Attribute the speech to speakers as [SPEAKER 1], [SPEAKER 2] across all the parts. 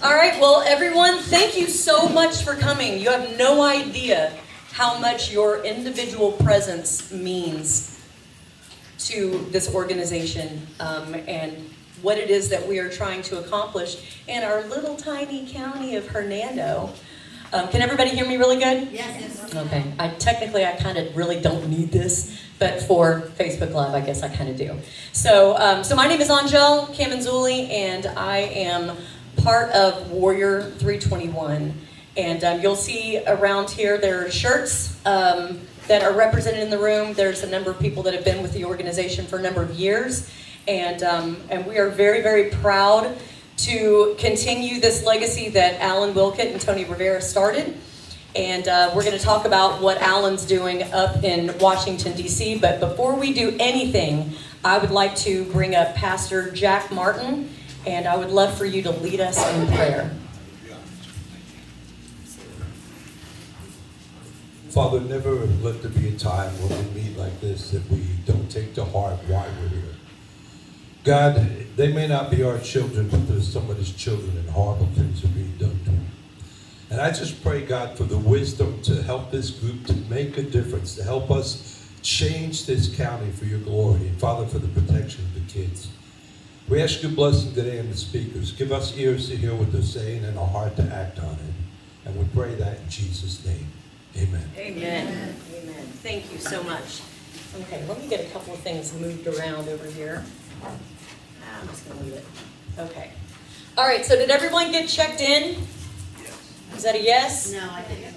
[SPEAKER 1] All right, well, everyone, thank you so much for coming. You have no idea how much your individual presence means to this organization and what it is that we are trying to accomplish in our little tiny county of Hernando. Can everybody hear me really good?
[SPEAKER 2] Yes.
[SPEAKER 1] Okay. I kind of really don't need this, but for Facebook Live, I guess I kind of do. So my name is Angel Camanzuli, and I am part of Warrior 321. And you'll see around here there are shirts that are represented in the room. There's a number of people that have been with the organization for a number of years, and we are very, very proud to continue this legacy that Alan Wilkett and Tony Rivera started. And we're going to talk about what Alan's doing up in Washington, D.C. But before we do anything, I would like to bring up Pastor Jack Martin, and I would love for you to lead us in prayer.
[SPEAKER 3] Father, never let there be a time when we meet like this that we don't take to heart why we're here. God, they may not be our children, but there's somebody's children and horrible things are being done to them. And I just pray, God, for the wisdom to help this group to make a difference, to help us change this county for your glory. And Father, for the protection of the kids. We ask your blessing today on the speakers. Give us ears to hear what they're saying and a heart to act on it. And we pray that in Jesus' name. Amen.
[SPEAKER 1] Amen. Amen. Thank you so much. Okay, let me get a couple of things moved around over here. I'm just going to leave it. Okay. All right, so did everyone get checked in? Is that a yes?
[SPEAKER 2] No, I didn't.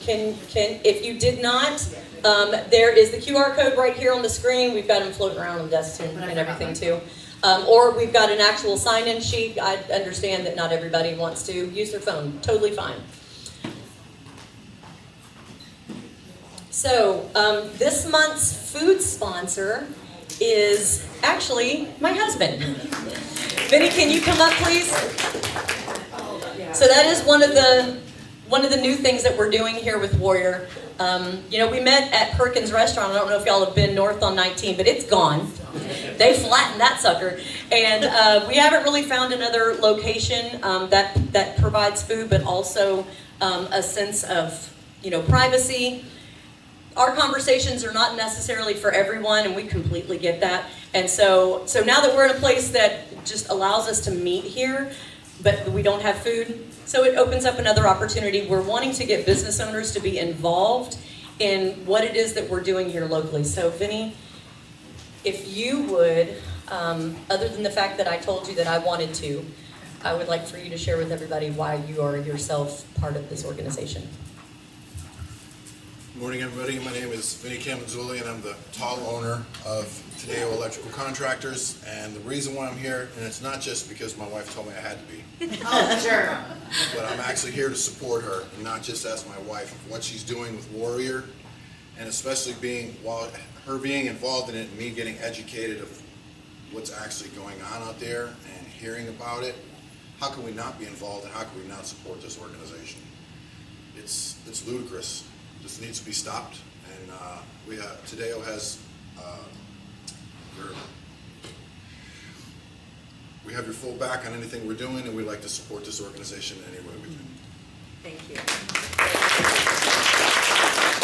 [SPEAKER 1] Can if you did not, there is the QR code right here on the screen. We've got them floating around on desks and everything too. Or we've got an actual sign-in sheet. I understand that not everybody wants to use their phone. Totally fine. So this month's food sponsor is actually my husband. Vinny, can you come up, please? So that is one of the new things that we're doing here with Warrior. We met at Perkins Restaurant. I don't know if y'all have been north on 19, but it's gone. They flattened that sucker. And we haven't really found another location that provides food, but also a sense of, privacy. Our conversations are not necessarily for everyone, and we completely get that. And so now that we're in a place that just allows us to meet here, but we don't have food, so it opens up another opportunity. We're wanting to get business owners to be involved in what it is that we're doing here locally. So Vinny, if you would, other than the fact that I told you that I wanted to, I would like for you to share with everybody why you are yourself part of this organization.
[SPEAKER 4] Good morning, everybody. My name is Vinny Camanzuli, and I'm the tall owner of Tadeo Electrical Contractors. And the reason why I'm here, and it's not just because my wife told me I had to be.
[SPEAKER 2] Oh, sure.
[SPEAKER 4] But I'm actually here to support her, and not just as my wife, what she's doing with Warrior, and especially her being involved in it, and me getting educated of what's actually going on out there and hearing about it. How can we not be involved, and how can we not support this organization? It's ludicrous. This needs to be stopped, and Tadeo has we have your full back on anything we're doing, and we'd like to support this organization in any way we can.
[SPEAKER 1] Thank you.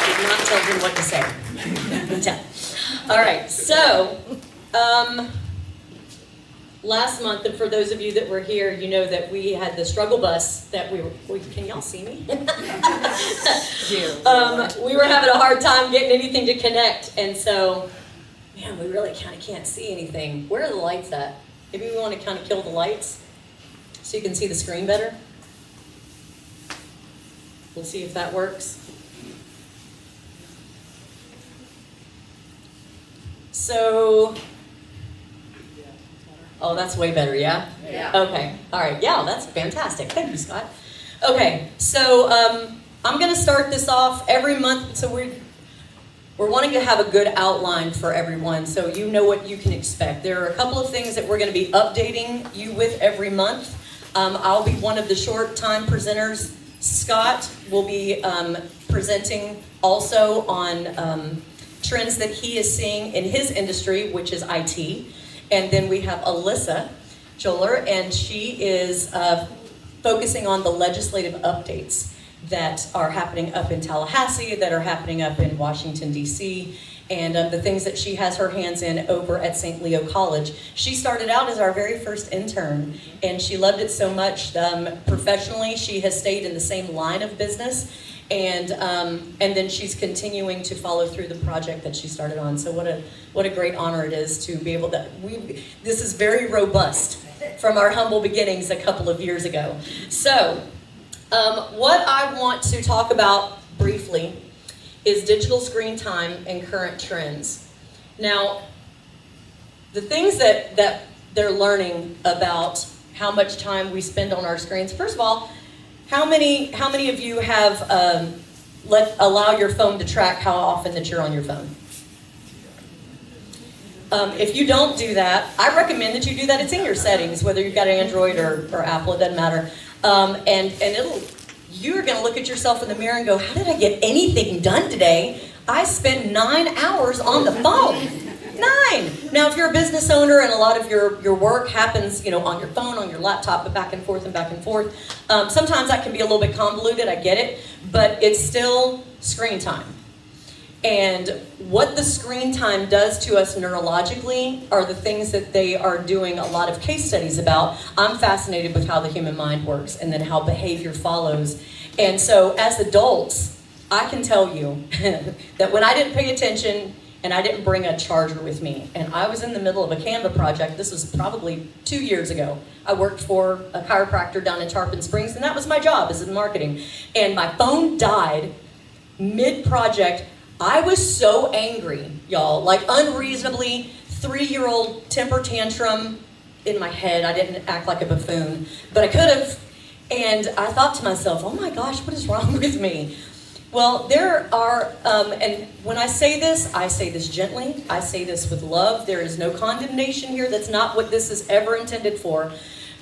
[SPEAKER 1] Did not tell him what to say. All right, so last month, and for those of you that were here, you know that we had the struggle bus that can y'all see me? We were having a hard time getting anything to connect, and so, man, we really kind of can't see anything. Where are the lights at? Maybe we want to kind of kill the lights so you can see the screen better. We'll see if that works. So, oh, that's way better, yeah?
[SPEAKER 2] Yeah.
[SPEAKER 1] Okay, all right, yeah, that's fantastic. Thank you, Scott. Okay, so I'm going to start this off every month. So we're wanting to have a good outline for everyone so you know what you can expect. There are a couple of things that we're going to be updating you with every month. I'll be one of the short time presenters. Scott will be presenting also on trends that he is seeing in his industry, which is IT. And then we have Alyssa Joller, and she is focusing on the legislative updates that are happening up in Tallahassee, that are happening up in Washington, D.C., and the things that she has her hands in over at St. Leo College. She started out as our very first intern, and she loved it so much. Professionally, she has stayed in the same line of business, and then she's continuing to follow through the project that she started on. So what a great honor it is to be able to. This is very robust from our humble beginnings a couple of years ago. So what I want to talk about briefly is digital screen time and current trends. Now, the things that they're learning about how much time we spend on our screens. First of all, how many of you have allow your phone to track how often that you're on your phone? If you don't do that, I recommend that you do that. It's in your settings, whether you've got Android or Apple, it doesn't matter. And you're going to look at yourself in the mirror and go, how did I get anything done today? I spent 9 hours on the phone. 9. Now, if you're a business owner and a lot of your work happens, on your phone, on your laptop, but back and forth, sometimes that can be a little bit convoluted, I get it, but it's still screen time. And what the screen time does to us neurologically are the things that they are doing a lot of case studies about. I'm fascinated with how the human mind works and then how behavior follows. And so as adults, I can tell you that when I didn't pay attention and I didn't bring a charger with me, and I was in the middle of a Canva project, this was probably 2 years ago. I worked for a chiropractor down in Tarpon Springs, and that was my job, as in marketing. And my phone died mid-project. I was so angry, y'all, like unreasonably 3-year-old temper tantrum in my head. I didn't act like a buffoon, but I could have. And I thought to myself, oh my gosh, what is wrong with me? Well, there are, and when I say this gently. I say this with love. There is no condemnation here. That's not what this is ever intended for.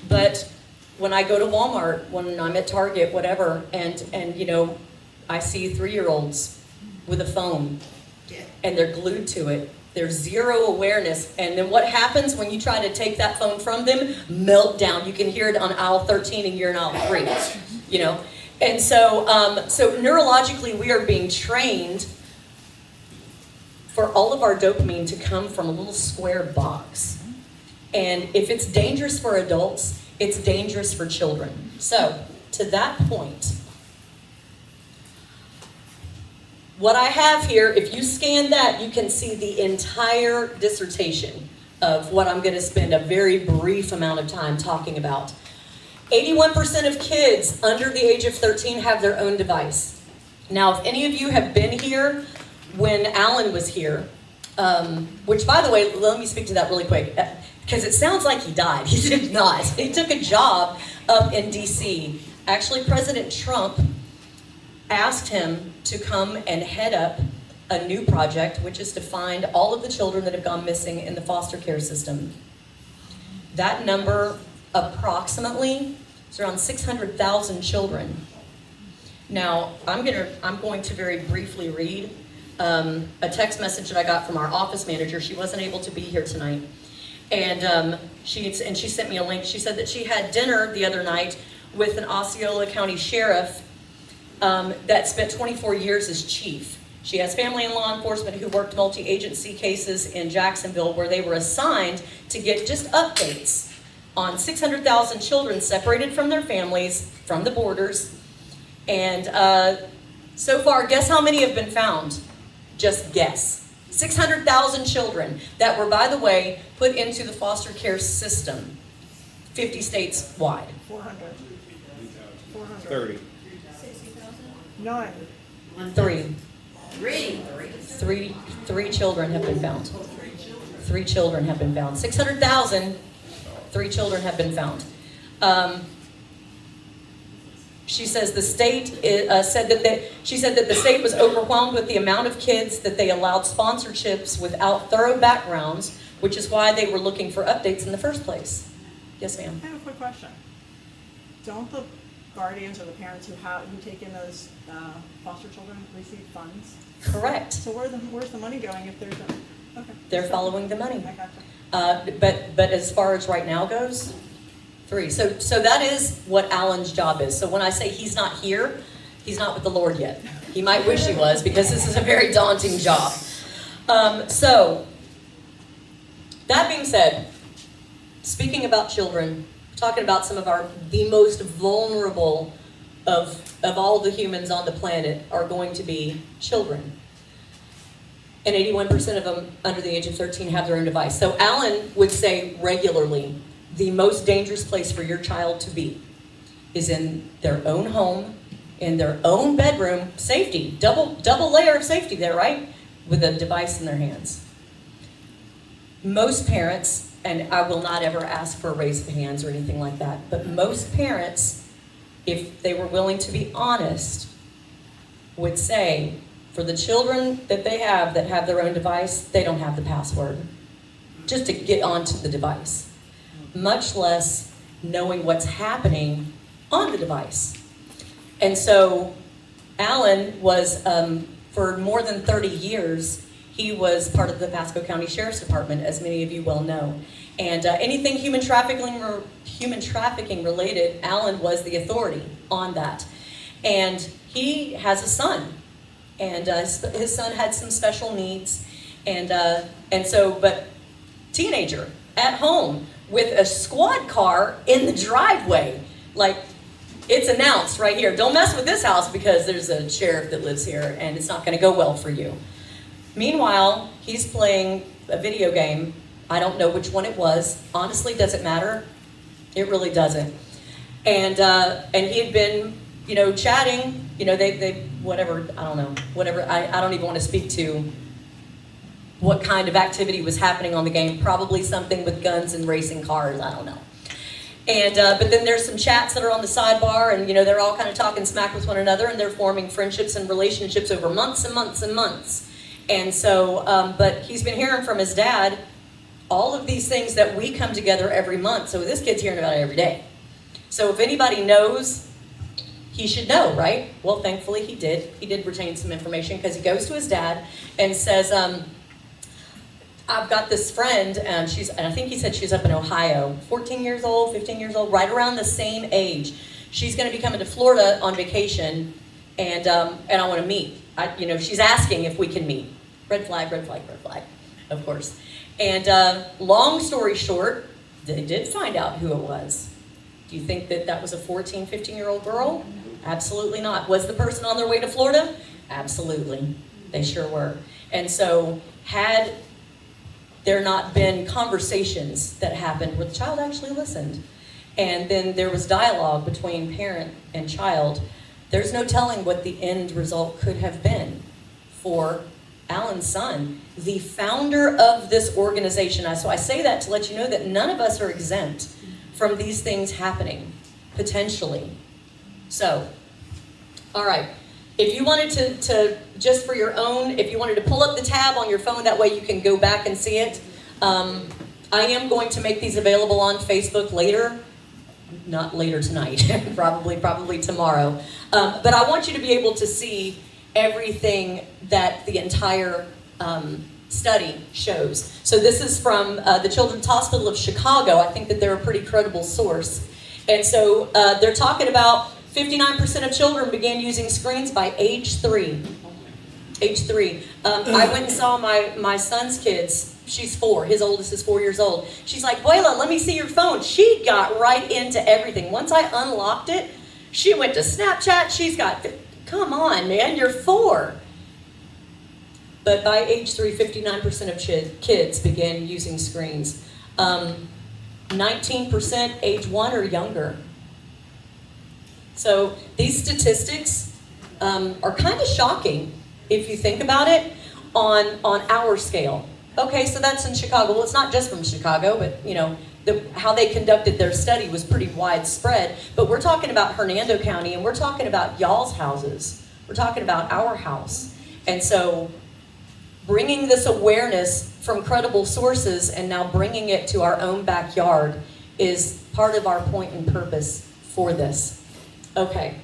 [SPEAKER 1] But when I go to Walmart, when I'm at Target, whatever, and I see 3-year-olds with a phone, and they're glued to it. There's zero awareness. And then what happens when you try to take that phone from them? Meltdown. You can hear it on aisle 13 and you're in aisle 3, And so neurologically, we are being trained for all of our dopamine to come from a little square box. And if it's dangerous for adults, it's dangerous for children. So to that point, what I have here, if you scan that, you can see the entire dissertation of what I'm going to spend a very brief amount of time talking about. 81% of kids under the age of 13 have their own device. Now, if any of you have been here when Alan was here, which, by the way, let me speak to that really quick, because it sounds like he died. He did not. He took a job up in D.C. Actually, President Trump asked him to come and head up a new project, which is to find all of the children that have gone missing in the foster care system. That number approximately is around 600,000 children. Now, I'm going to very briefly read a text message that I got from our office manager. She wasn't able to be here tonight. And she sent me a link. She said that she had dinner the other night with an Osceola County sheriff that spent 24 years as chief. She has family and law enforcement who worked multi-agency cases in Jacksonville where they were assigned to get just updates on 600,000 children separated from their families, from the borders. And so far, guess how many have been found? Just guess. 600,000 children that were, by the way, put into the foster care system, 50 states wide.
[SPEAKER 2] 400.
[SPEAKER 5] 30.
[SPEAKER 2] 9.
[SPEAKER 1] 3. Three children have been found. 3 children have been found. 600,000, 3 children have been found. She says the state said that the state was overwhelmed with the amount of kids that they allowed sponsorships without thorough backgrounds, which is why they were looking for updates in the first place. Yes, ma'am.
[SPEAKER 2] I have a quick question. Don't the guardians or the parents who take in those foster children receive funds?
[SPEAKER 1] Correct.
[SPEAKER 2] So where's the money going if there's okay?
[SPEAKER 1] They're following the money.
[SPEAKER 2] I gotcha.
[SPEAKER 1] But as far as right now goes, 3. So that is what Alan's job is. So when I say he's not here, he's not with the Lord yet. He might wish he was, because this is a very daunting job. So, that being said, speaking about children, talking about some of the most vulnerable of all the humans on the planet are going to be children. And 81% of them under the age of 13 have their own device. So Alan would say regularly, the most dangerous place for your child to be is in their own home, in their own bedroom. Safety, double layer of safety there, right? With a device in their hands. Most parents, and I will not ever ask for a raise of hands or anything like that, but most parents, if they were willing to be honest, would say, for the children that they have that have their own device, they don't have the password just to get onto the device, much less knowing what's happening on the device. And so Alan was, for more than 30 years, he was part of the Pasco County Sheriff's Department, as many of you well know. And anything human trafficking related, Alan was the authority on that. And he has a son. And his son had some special needs. But teenager at home with a squad car in the driveway. Like, it's announced right here, don't mess with this house because there's a sheriff that lives here and it's not going to go well for you. Meanwhile, he's playing a video game. I don't know which one it was. Honestly, does it matter? It really doesn't. And he had been, chatting, they whatever, I don't know, whatever, I don't even want to speak to what kind of activity was happening on the game. Probably something with guns and racing cars, I don't know. And but then there's some chats that are on the sidebar, and they're all kind of talking smack with one another, and they're forming friendships and relationships over months and months and months. And so, but he's been hearing from his dad all of these things that we come together every month. So this kid's hearing about it every day. So if anybody knows, he should know, right? Well, thankfully he did. He did retain some information, because he goes to his dad and says, I've got this friend, and I think he said she's up in Ohio, 14 years old, 15 years old, right around the same age. She's going to be coming to Florida on vacation, and I want to meet. She's asking if we can meet. Red flag, red flag, red flag, of course. And long story short, they did find out who it was. Do you think that was a 14, 15-year-old girl? Absolutely not. Was the person on their way to Florida? Absolutely. They sure were. And so had there not been conversations that happened where the child actually listened, and then there was dialogue between parent and child, there's no telling what the end result could have been for Alan's son, the founder of this organization. So I say that to let you know that none of us are exempt from these things happening, potentially. So, all right. If you wanted to just for your own, if you wanted to pull up the tab on your phone, that way you can go back and see it. I am going to make these available on Facebook later. Not later tonight, probably tomorrow. But I want you to be able to see everything that the entire study shows. So this is from the Children's Hospital of Chicago. I think that they're a pretty credible source. And so they're talking about 59% of children began using screens by age 3. Age 3. I went and saw my son's kids. She's 4. His oldest is 4 years old. She's like, Abuela, let me see your phone. She got right into everything. Once I unlocked it, she went to Snapchat. She's got, come on, man, you're 4. But by age 3, 59% of kids began using screens. 19% age 1 or younger. So these statistics are kind of shocking if you think about it on our scale. Okay, so that's in Chicago. Well, it's not just from Chicago, but how they conducted their study was pretty widespread. But we're talking about Hernando County, and we're talking about y'all's houses. We're talking about our house. And so bringing this awareness from credible sources and now bringing it to our own backyard is part of our point and purpose for this. Okay.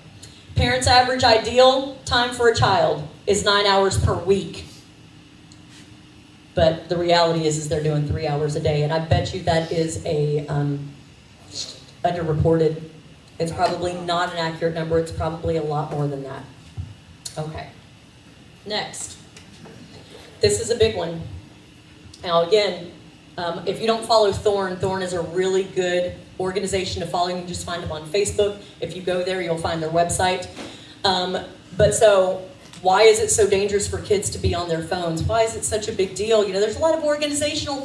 [SPEAKER 1] Parents' average ideal time for a child is 9 hours per week. But the reality is they're doing 3 hours a day. And I bet you that is a underreported. It's probably not an accurate number. It's probably a lot more than that. Okay. Next. This is a big one. Now again, if you don't follow Thorn, Thorn is a really good organization to follow. You can just find them on Facebook. If you go there, you'll find their website. But so, why is it so dangerous for kids to be on their phones? Why is it such a big deal? You know, there's a lot of educational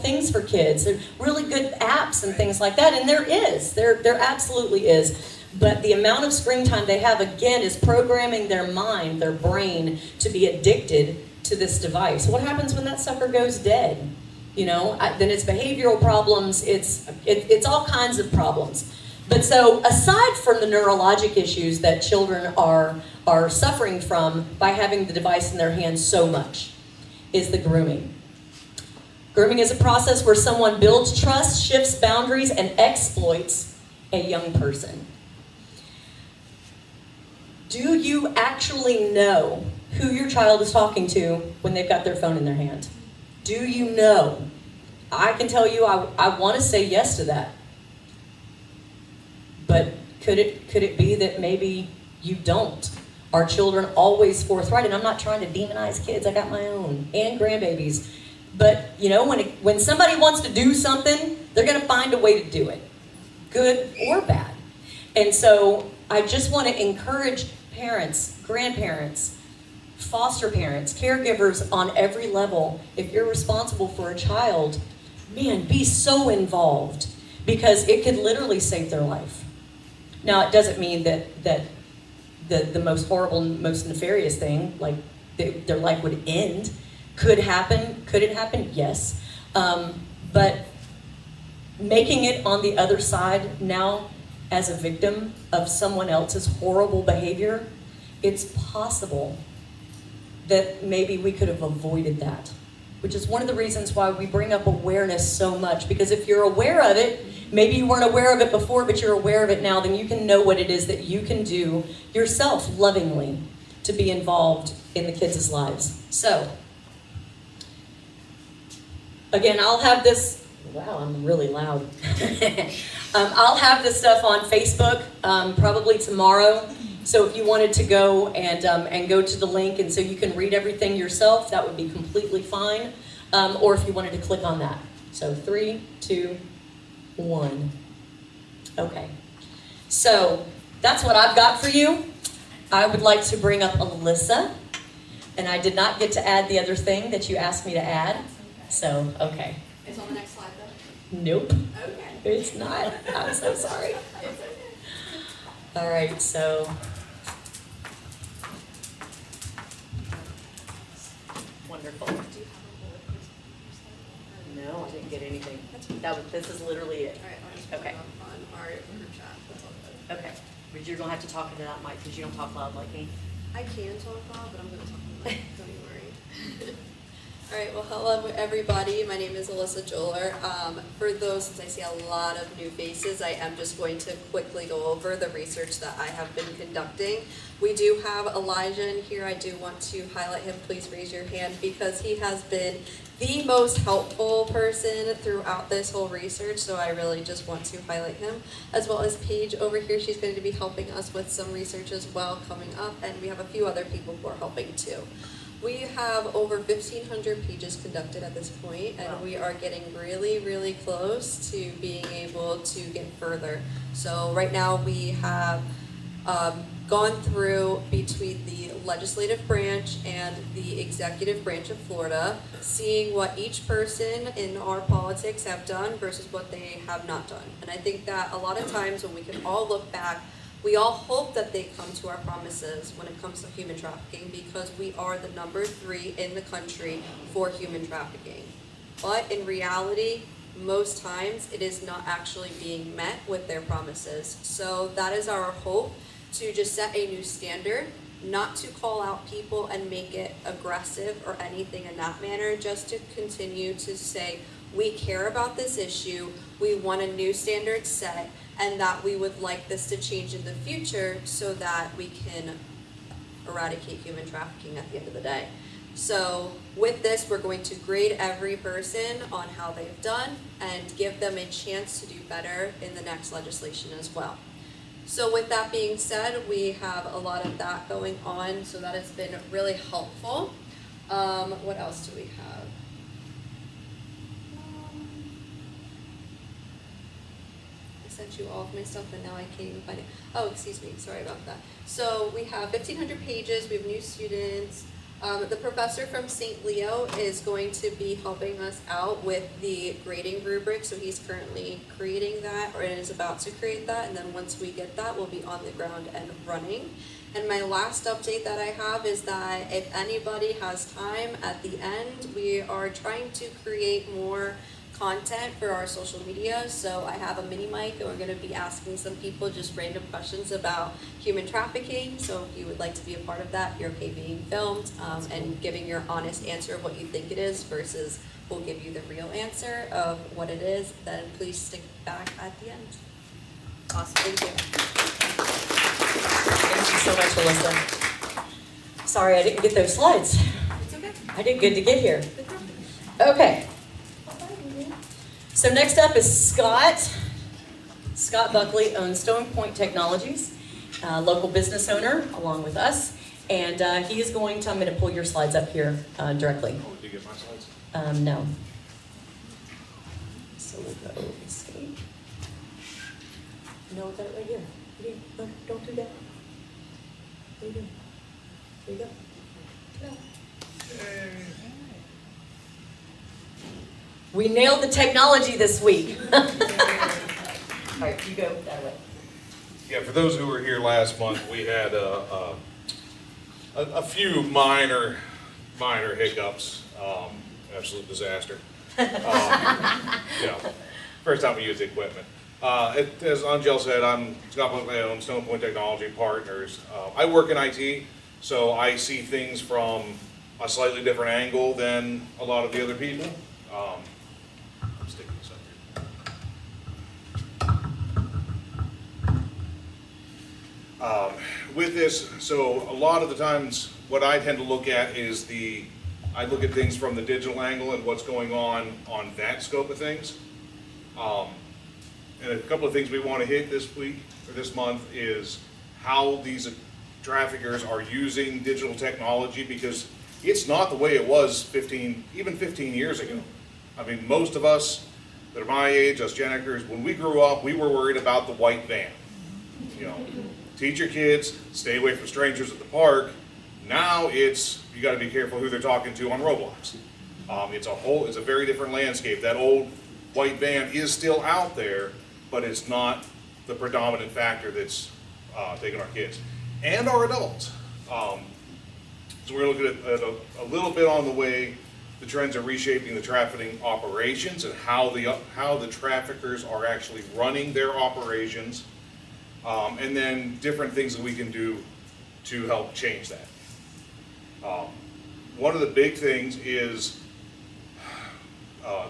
[SPEAKER 1] things for kids. There's really good apps and things like that, and there absolutely is. But the amount of screen time they have, again, is programming their mind, their brain, to be addicted to this device. What happens when that sucker goes dead? You know, then it's behavioral problems, it's all kinds of problems. But so, aside from the neurologic issues that children are suffering from by having the device in their hands so much, is the grooming. Grooming is a process where someone builds trust, shifts boundaries, and exploits a young person. Do you actually know who your child is talking to when they've got their phone in their hand? Do you know? I can tell you, I want to say yes to that. But could it be that maybe you don't? Are children always forthright? And I'm not trying to demonize kids. I got my own and grandbabies. But you know, when somebody wants to do something, they're going to find a way to do it, good or bad. And so I just want to encourage parents, grandparents, foster parents, caregivers on every level. If you're responsible for a child, man, be so involved, because it could literally save their life. Now, it doesn't mean that the most horrible, most nefarious thing, like their life would end. Could happen. Could it happen? Yes. But making it on the other side now as a victim of someone else's horrible behavior, it's possible that maybe we could have avoided that, which is one of the reasons why we bring up awareness so much. Because if you're aware of it, maybe you weren't aware of it before, but you're aware of it now, then you can know what it is that you can do yourself lovingly to be involved in the kids' lives. So, again, I'll have this, wow, I'm really loud. I'll have this stuff on Facebook probably tomorrow. So if you wanted to go and go to the link, and so you can read everything yourself, that would be completely fine. Or if you wanted to click on that. So 3, 2, 1. Okay. So that's what I've got for you. I would like to bring up Alyssa, and I did not get to add the other thing that you asked me to add. So, okay.
[SPEAKER 6] It's on the next slide, though?
[SPEAKER 1] Nope.
[SPEAKER 6] Okay.
[SPEAKER 1] It's not. I'm so sorry. All right, so. Wonderful. No, I didn't get anything. This is literally it.
[SPEAKER 6] All right, I'll just put
[SPEAKER 1] Okay.
[SPEAKER 6] it on our group chat. That's all good.
[SPEAKER 1] Okay. But you're going to have to talk into that mic because you don't talk loud like me.
[SPEAKER 6] I can talk loud, but I'm going to talk loud. Don't you worry. All right, well, hello, everybody. My name is Alyssa Joler. For those, since I see a lot of new faces, I am just going to quickly go over the research that I have been conducting. We do have Elijah in here. I do want to highlight him. Please raise your hand, because he has been the most helpful person throughout this whole research, so I really just want to highlight him, as well as Paige over here. She's going to be helping us with some research as well coming up, and we have a few other people who are helping too. We have over 1,500 pages conducted at this point, and we are getting really, really close to being able to get further. So right now we have gone through between the legislative branch and the executive branch of Florida, seeing what each person in our politics have done versus what they have not done. And I think that a lot of times when we can all look back, we all hope that they come to our promises when it comes to human trafficking, because we are the number 3 in the country for human trafficking. But in reality, most times it is not actually being met with their promises. So that is our hope, to just set a new standard, not to call out people and make it aggressive or anything in that manner, just to continue to say, we care about this issue, we want a new standard set, and that we would like this to change in the future so that we can eradicate human trafficking at the end of the day. So with this, we're going to grade every person on how they've done and give them a chance to do better in the next legislation as well. So with that being said, we have a lot of that going on, so that has been really helpful. What else do we have? I sent you all of my stuff and now I can't even find it. Oh, excuse me, sorry about that. So we have 1,500 pages, we have new students. The professor from St. Leo is going to be helping us out with the grading rubric, so he's currently creating that, or is about to create that, and then once we get that, we'll be on the ground and running. And my last update that I have is that if anybody has time at the end, we are trying to create more content for our social media. So I have a mini mic and we're going to be asking some people just random questions about human trafficking. So if you would like to be a part of that, you're okay being filmed and giving your honest answer of what you think it is versus we'll give you the real answer of what it is. Then please stick back at the end. Awesome. Thank you.
[SPEAKER 1] Thank you so much, Alyssa. Sorry I didn't get those slides.
[SPEAKER 6] It's okay.
[SPEAKER 1] I did good to get here. Okay. So next up is Scott. Scott Buckley owns Stone Point Technologies, local business owner along with us. And he is going to, I'm going to pull your slides up here directly.
[SPEAKER 5] Oh, did you get my slides?
[SPEAKER 1] No. So we'll go escape. No, that right here. No, don't do that. There you go. There you go. No. We nailed the technology this week. All right, you go that way.
[SPEAKER 5] Yeah, for those who were here last month, we had a few minor hiccups. Absolute disaster. First time we used the equipment. As Angel said, I'm Scott Buckley, I own Stone Point Technology Partners. I work in IT, so I see things from a slightly different angle than a lot of the other people. I'm sticking this up here. With this, so a lot of the times what I tend to look at is I look at things from the digital angle and what's going on that scope of things. And a couple of things we want to hit this week or this month is how these traffickers are using digital technology, because it's not the way it was even 15 years ago. I mean, most of us that are my age, us Gen Xers, when we grew up, we were worried about the white van. You know, teach your kids, stay away from strangers at the park. Now it's, you got to be careful who they're talking to on Roblox. It's a very different landscape. That old white van is still out there, but it's not the predominant factor that's taking our kids and our adults. So we're looking at a little bit on the way the trends are reshaping the trafficking operations and how the traffickers are actually running their operations, and then different things that we can do to help change that. One of the big things is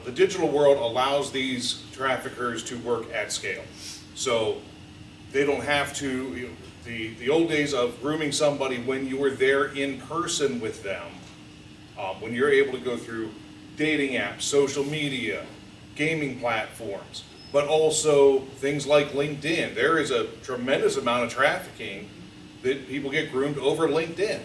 [SPEAKER 5] the digital world allows these traffickers to work at scale. So they don't have to, the old days of grooming somebody when you were there in person with them, when you're able to go through dating apps, social media, gaming platforms, but also things like LinkedIn. There is a tremendous amount of trafficking that people get groomed over LinkedIn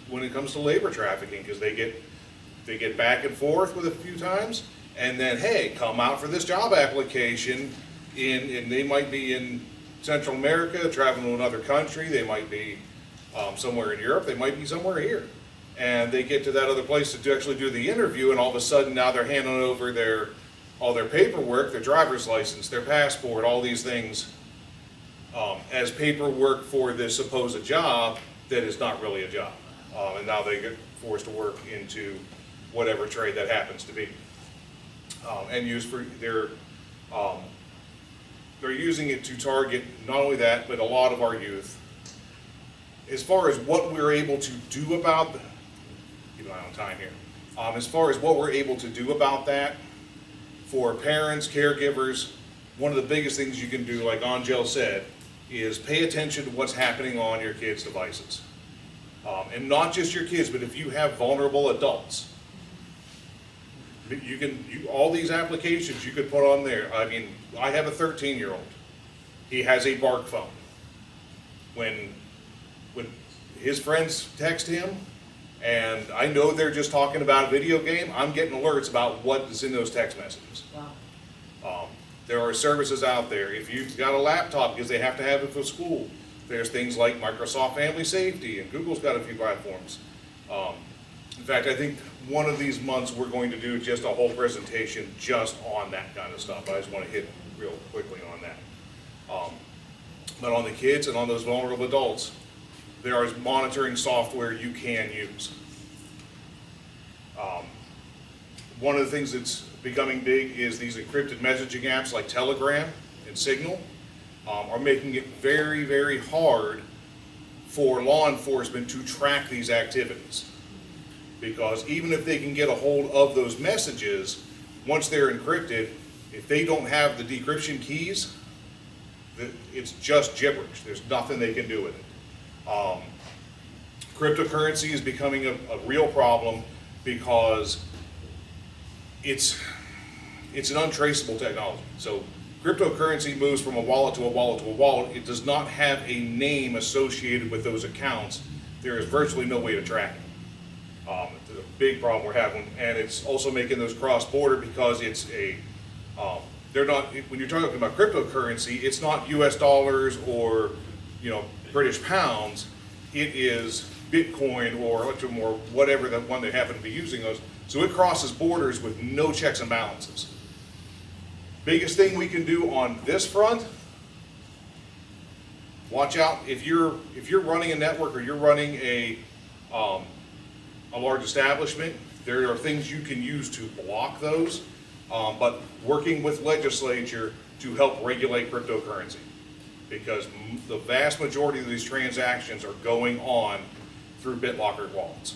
[SPEAKER 5] when it comes to labor trafficking, because they get back and forth with a few times, and then, hey, come out for this job application, and they might be in Central America, traveling to another country, they might be somewhere in Europe, they might be somewhere here. And they get to that other place to actually do the interview, and all of a sudden now they're handing over all their paperwork, their driver's license, their passport, all these things as paperwork for this supposed job that is not really a job. And now they get forced to work into whatever trade that happens to be. And used for they're using it to target not only that, but a lot of our youth. As far as what we're able to do about keep an eye on time here. As far as what we're able to do about that, for parents, caregivers, one of the biggest things you can do, like Angel said, is pay attention to what's happening on your kids' devices. And not just your kids, but if you have vulnerable adults, all these applications you could put on there. I mean, I have a 13-year-old. He has a bark phone. When his friends text him, and I know they're just talking about a video game, I'm getting alerts about what is in those text messages.
[SPEAKER 1] Wow.
[SPEAKER 5] There are services out there. If you've got a laptop, because they have to have it for school, there's things like Microsoft Family Safety, and Google's got a few platforms. In fact, I think one of these months we're going to do just a whole presentation just on that kind of stuff. I just want to hit real quickly on that. But on the kids and on those vulnerable adults, there is monitoring software you can use. One of the things that's becoming big is these encrypted messaging apps like Telegram and Signal are making it very, very hard for law enforcement to track these activities. Because even if they can get a hold of those messages, once they're encrypted, if they don't have the decryption keys, it's just gibberish. There's nothing they can do with it. Cryptocurrency is becoming a real problem because it's an untraceable technology. So cryptocurrency moves from a wallet to a wallet to a wallet. It does not have a name associated with those accounts. There is virtually no way to track it. It's a big problem we're having, and it's also making those cross-border because it's they're not, when you're talking about cryptocurrency, it's not US dollars or, British pounds. It is Bitcoin or Electrum or whatever the one they happen to be using those. So it crosses borders with no checks and balances. Biggest thing we can do on this front, watch out if you're running a network or you're running a large establishment, there are things you can use to block those, but working with legislature to help regulate cryptocurrency, because the vast majority of these transactions are going on through BitLocker wallets.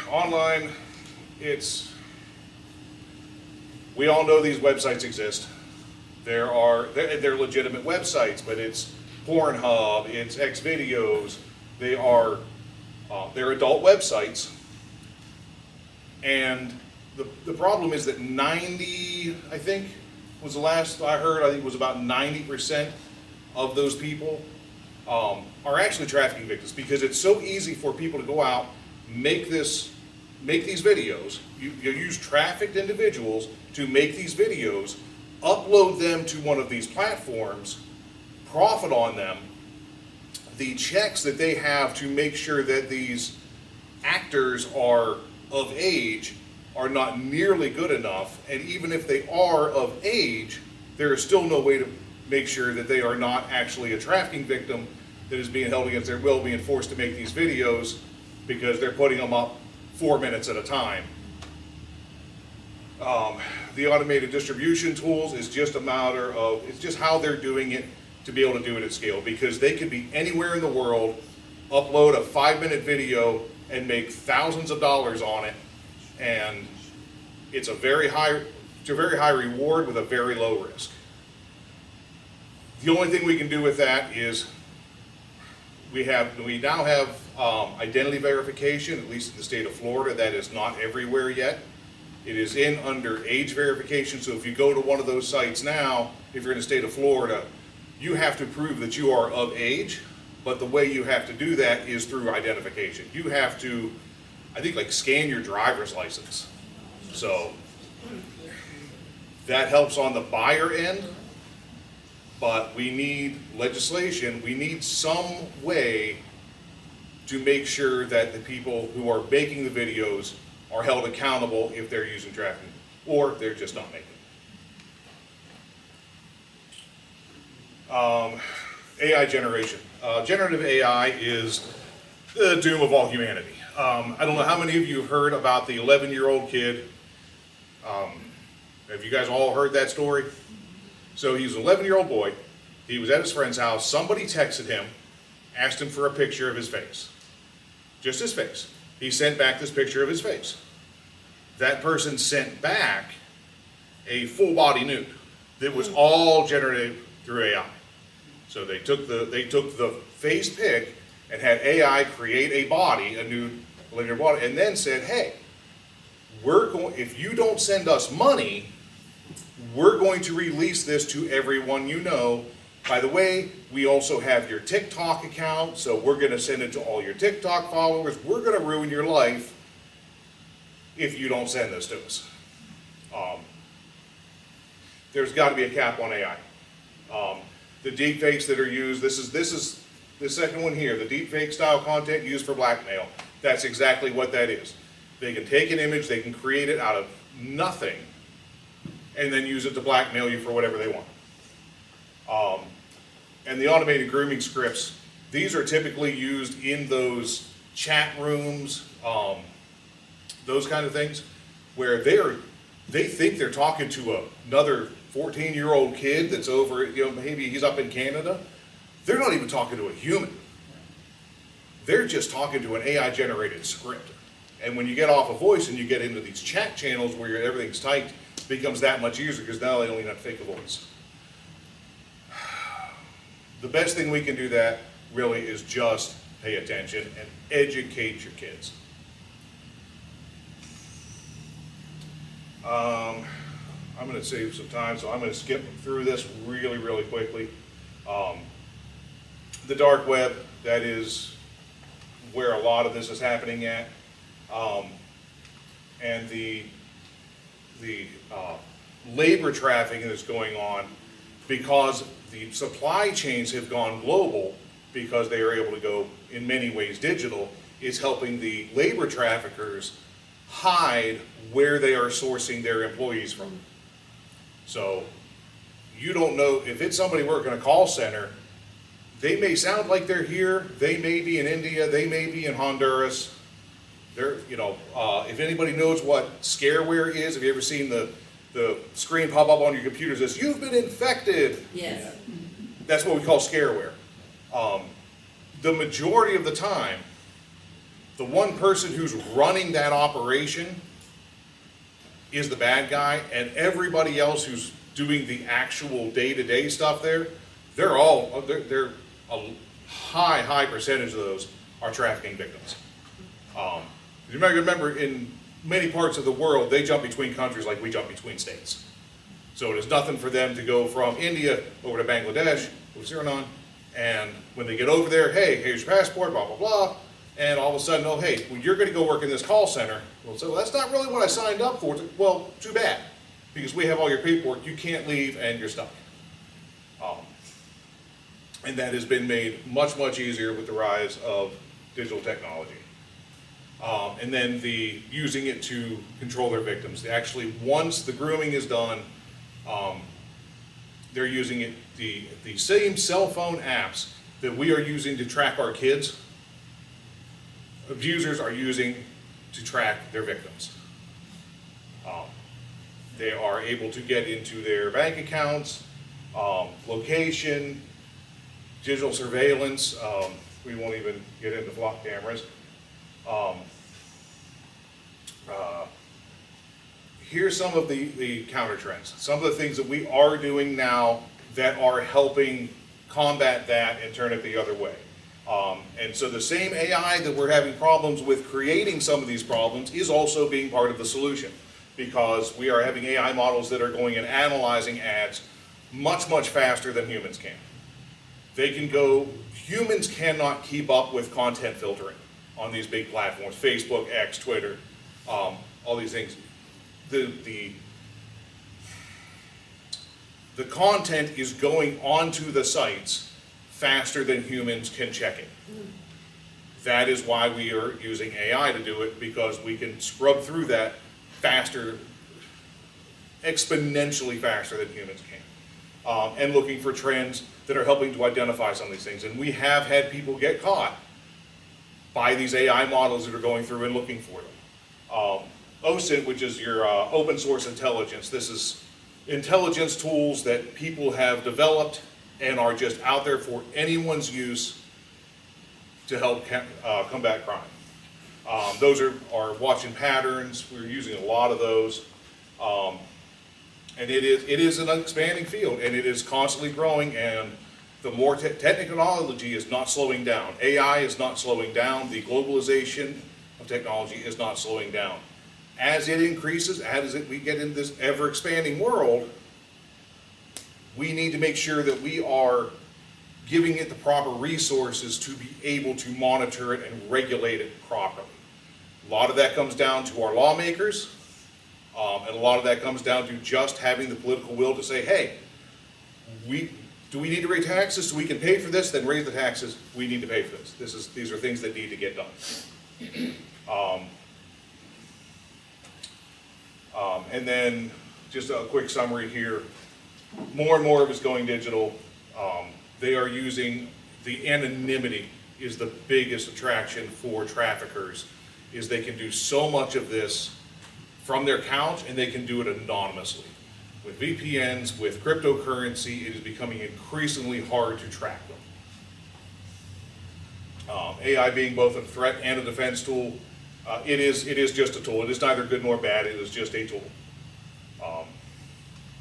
[SPEAKER 5] Online, we all know these websites exist. They're legitimate websites, but it's Pornhub, it's Xvideos. They're adult websites, and the problem is that 90, I think, was the last I heard. I think it was about 90% of those people are actually trafficking victims, because it's so easy for people to go out, make these videos. You use trafficked individuals to make these videos, upload them to one of these platforms, profit on them. The checks that they have to make sure that these actors are of age are not nearly good enough, and even if they are of age, there is still no way to make sure that they are not actually a trafficking victim that is being held against their will, being forced to make these videos because they're putting them up 4 minutes at a time. The automated distribution tools is just a matter of, it's just how they're doing it to be able to do it at scale, because they could be anywhere in the world, upload a 5-minute video and make thousands of dollars on it, and it's a very high reward with a very low risk. The only thing we can do with that is we now have identity verification, at least in the state of Florida. That is not everywhere yet. It is in under age verification, so if you go to one of those sites now, if you're in the state of Florida, you have to prove that you are of age, but the way you have to do that is through identification. You have to, I think, like scan your driver's license. So that helps on the buyer end, but we need legislation. We need some way to make sure that the people who are making the videos are held accountable if they're using trafficking, or they're just not making it. AI generation. Generative AI is the doom of all humanity. I don't know how many of you have heard about the 11-year-old kid. Have you guys all heard that story? So he's an 11-year-old boy. He was at his friend's house. Somebody texted him, asked him for a picture of his face. Just his face. He sent back this picture of his face. That person sent back a full body nude that was all generated through AI. So they took the face pick and had AI create a body, a new linear body, and then said, hey, if you don't send us money, we're going to release this to everyone you know. By the way, we also have your TikTok account, so we're going to send it to all your TikTok followers. We're going to ruin your life if you don't send this to us. There's got to be a cap on AI. The deepfakes that are used, this is the second one here, the deepfake style content used for blackmail. That's exactly what that is. They can take an image, they can create it out of nothing, and then use it to blackmail you for whatever they want. And the automated grooming scripts, these are typically used in those chat rooms, those kind of things, where they think they're talking to another 14-year-old kid that's over, maybe he's up in Canada. They're not even talking to a human. They're just talking to an AI-generated script. And when you get off a voice and you get into these chat channels where everything's typed, it becomes that much easier because now they don't even have to fake a voice. The best thing we can do that really is just pay attention and educate your kids. I'm going to save some time, so I'm going to skip through this really, really quickly. The dark web, that is where a lot of this is happening at. And the labor trafficking that's going on, because the supply chains have gone global, because they are able to go in many ways digital, is helping the labor traffickers hide where they are sourcing their employees from. So you don't know, if it's somebody working a call center, they may sound like they're here, they may be in India, they may be in Honduras. They're, if anybody knows what scareware is, have you ever seen the screen pop up on your computer that says, you've been infected?
[SPEAKER 1] Yes.
[SPEAKER 5] That's what we call scareware. The majority of the time, the one person who's running that operation is the bad guy, and everybody else who's doing the actual day-to-day stuff there, they're a high percentage of those are trafficking victims. You might remember in many parts of the world, they jump between countries like we jump between states. So it is nothing for them to go from India over to Bangladesh, or Suriname, and when they get over there, hey, here's your passport, blah, blah, blah, and all of a sudden, oh, hey, well, you're going to go work in this call center. Well, so that's not really what I signed up for. Well, too bad, because we have all your paperwork. You can't leave, and you're stuck. And that has been made much, much easier with the rise of digital technology. And then using it to control their victims. Actually, once the grooming is done, they're using it, the same cell phone apps that we are using to track our kids, abusers are using to track their victims. They are able to get into their bank accounts, location, digital surveillance. We won't even get into flock cameras. Here's some of the counter trends. Some of the things that we are doing now that are helping combat that and turn it the other way. And so the same AI that we're having problems with creating some of these problems is also being part of the solution, because we are having AI models that are going and analyzing ads much, much faster than humans can. Humans cannot keep up with content filtering on these big platforms, Facebook, X, Twitter, all these things. The content is going onto the sites faster than humans can check it. That is why we are using AI to do it, because we can scrub through that faster, exponentially faster than humans can. And looking for trends that are helping to identify some of these things. And we have had people get caught by these AI models that are going through and looking for them. OSINT, which is your open source intelligence. This is intelligence tools that people have developed and are just out there for anyone's use to help combat crime. Those are watching patterns. We're using a lot of those. And it is an expanding field, and it is constantly growing, and the more technology is not slowing down. AI is not slowing down. The globalization of technology is not slowing down. As it increases, we get into this ever-expanding world, we need to make sure that we are giving it the proper resources to be able to monitor it and regulate it properly. A lot of that comes down to our lawmakers, and a lot of that comes down to just having the political will to say, hey, do we need to raise taxes so we can pay for this? Then raise the taxes. We need to pay for this. These are things that need to get done. And then just a quick summary here. More and more of it's going digital. They are using the anonymity is the biggest attraction for traffickers, is they can do so much of this from their couch and they can do it anonymously. With VPNs, with cryptocurrency, it is becoming increasingly hard to track them. AI being both a threat and a defense tool, it is just a tool. It is neither good nor bad, it is just a tool.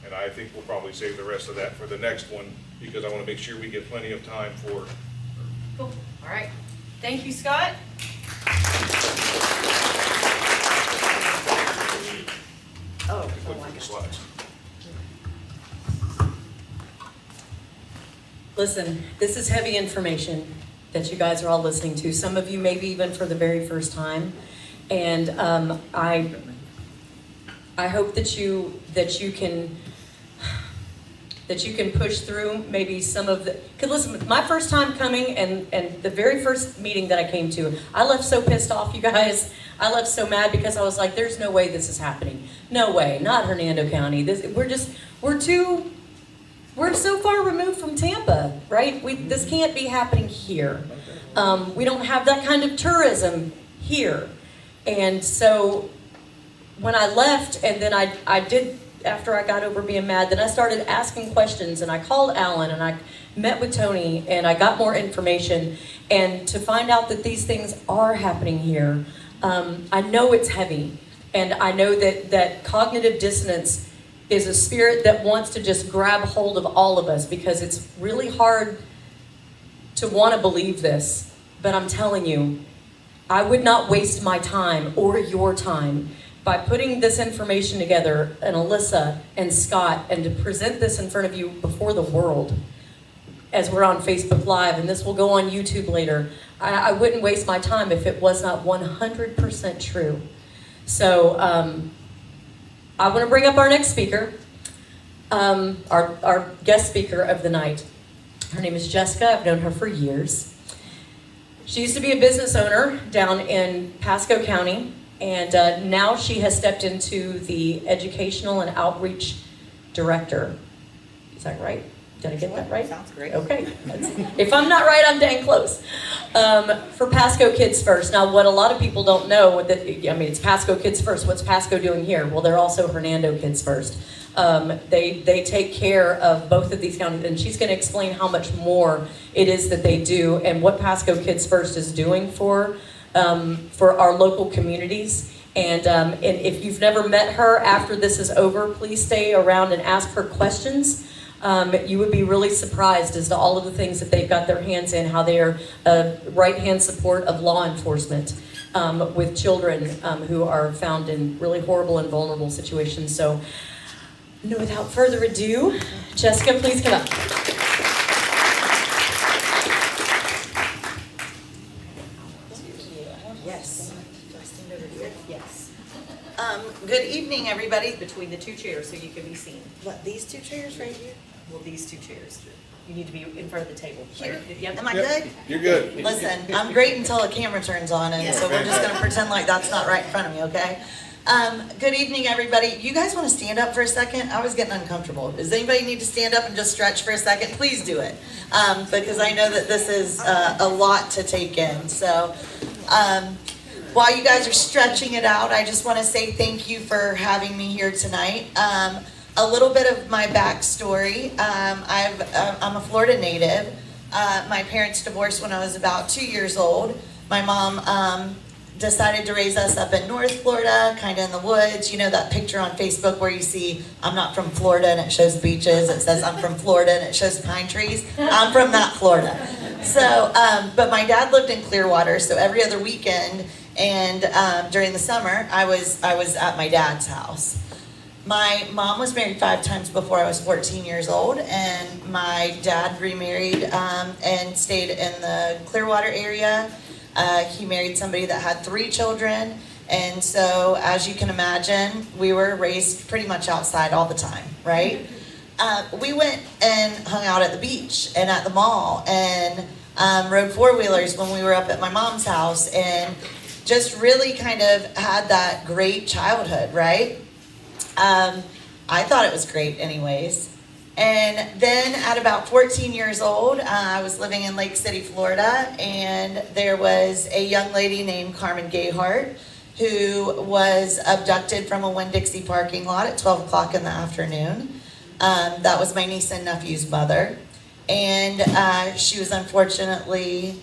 [SPEAKER 5] And I think we'll probably save the rest of that for the next one, because I want to make sure we get plenty of time for.
[SPEAKER 1] Cool. All right. Thank you, Scott. Oh
[SPEAKER 5] Quick with the slides.
[SPEAKER 1] Listen, this is heavy information that you guys are all listening to. Some of you maybe even for the very first time. And I hope that you can push through maybe some of the, because listen, my first time coming and the very first meeting that I came to, I left so pissed off, you guys. I left so mad because I was like, there's no way this is happening. No way, not Hernando County. We're so far removed from Tampa, right? This can't be happening here. We don't have that kind of tourism here. And so when I left, and then I did, after I got over being mad, then I started asking questions, and I called Alan, and I met with Tony, and I got more information, and to find out that these things are happening here. I know it's heavy, and I know that cognitive dissonance is a spirit that wants to just grab hold of all of us, because it's really hard to want to believe this, but I'm telling you, I would not waste my time or your time by putting this information together, and Alyssa and Scott, and to present this in front of you before the world as we're on Facebook Live, and this will go on YouTube later. I wouldn't waste my time if it was not 100% true. So I want to bring up our next speaker, our guest speaker of the night. Her name is Jessica. I've known her for years. She used to be a business owner down in Pasco County, and now she has stepped into the educational and outreach director. Is that right? Did I get that right?
[SPEAKER 2] Sounds great.
[SPEAKER 1] Okay. If I'm not right, I'm dang close. For Pasco Kids First. Now, what a lot of people don't know, it's Pasco Kids First. What's Pasco doing here? Well, they're also Hernando Kids First. They take care of both of these counties, and she's going to explain how much more it is that they do and what Pasco Kids First is doing for our local communities. And if you've never met her, after this is over, please stay around and ask her questions. You would be really surprised as to all of the things that they've got their hands in, how they are a right-hand support of law enforcement with children who are found in really horrible and vulnerable situations. So, without further ado, Jessica, please come up.
[SPEAKER 7] Yes. Yes. Good evening, everybody.
[SPEAKER 1] Between the two chairs so you can be seen.
[SPEAKER 7] What, these two chairs right here?
[SPEAKER 1] Well, these two chairs. You need to be in front of the table.
[SPEAKER 7] Here?
[SPEAKER 1] Yep.
[SPEAKER 7] Am I good?
[SPEAKER 5] You're good.
[SPEAKER 7] Listen, I'm great until a camera turns on, and so we're just gonna pretend like that's not right in front of me, okay? Good evening, everybody. You guys wanna stand up for a second? I was getting uncomfortable. Does anybody need to stand up and just stretch for a second? Please do it. Because I know that this is a lot to take in. So, while you guys are stretching it out, I just want to say thank you for having me here tonight. A little bit of my backstory. I'm a Florida native. My parents divorced when I was about 2 years old. My mom decided to raise us up in North Florida, kind of in the woods. You know that picture on Facebook where you see, I'm not from Florida and it shows beaches. It says I'm from Florida and it shows pine trees. I'm from that Florida. So, but my dad lived in Clearwater, so every other weekend and during the summer, I was at my dad's house. My mom was married 5 times before I was 14 years old, and my dad remarried and stayed in the Clearwater area. He married somebody that had 3 children, and so as you can imagine, we were raised pretty much outside all the time, right? We went and hung out at the beach and at the mall and rode 4-wheelers when we were up at my mom's house, and just really kind of had that great childhood, right? I thought it was great anyways. And then at about 14 years old, I was living in Lake City, Florida, and there was a young lady named Carmen Gayhart who was abducted from a Winn-Dixie parking lot at 12 o'clock in the afternoon. That was my niece and nephew's mother. And she was unfortunately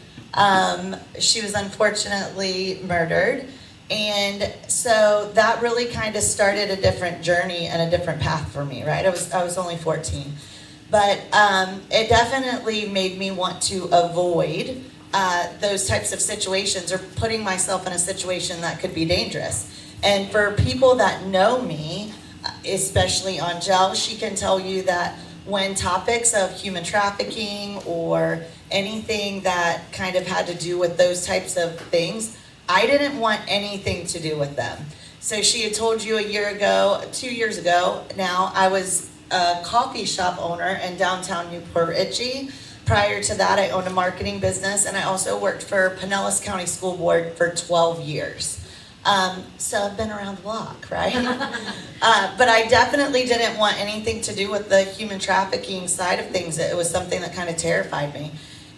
[SPEAKER 7] murdered. And so that really kind of started a different journey and a different path for me, right? I was only 14. But it definitely made me want to avoid those types of situations or putting myself in a situation that could be dangerous. And for people that know me, especially Angel, she can tell you that when topics of human trafficking or anything that kind of had to do with those types of things, I didn't want anything to do with them. So she had told you 2 years ago now, I was a coffee shop owner in downtown Newport Richey. Prior to that, I owned a marketing business, and I also worked for Pinellas County School Board for 12 years. So I've been around the block, right? But I definitely didn't want anything to do with the human trafficking side of things. It was something that kind of terrified me.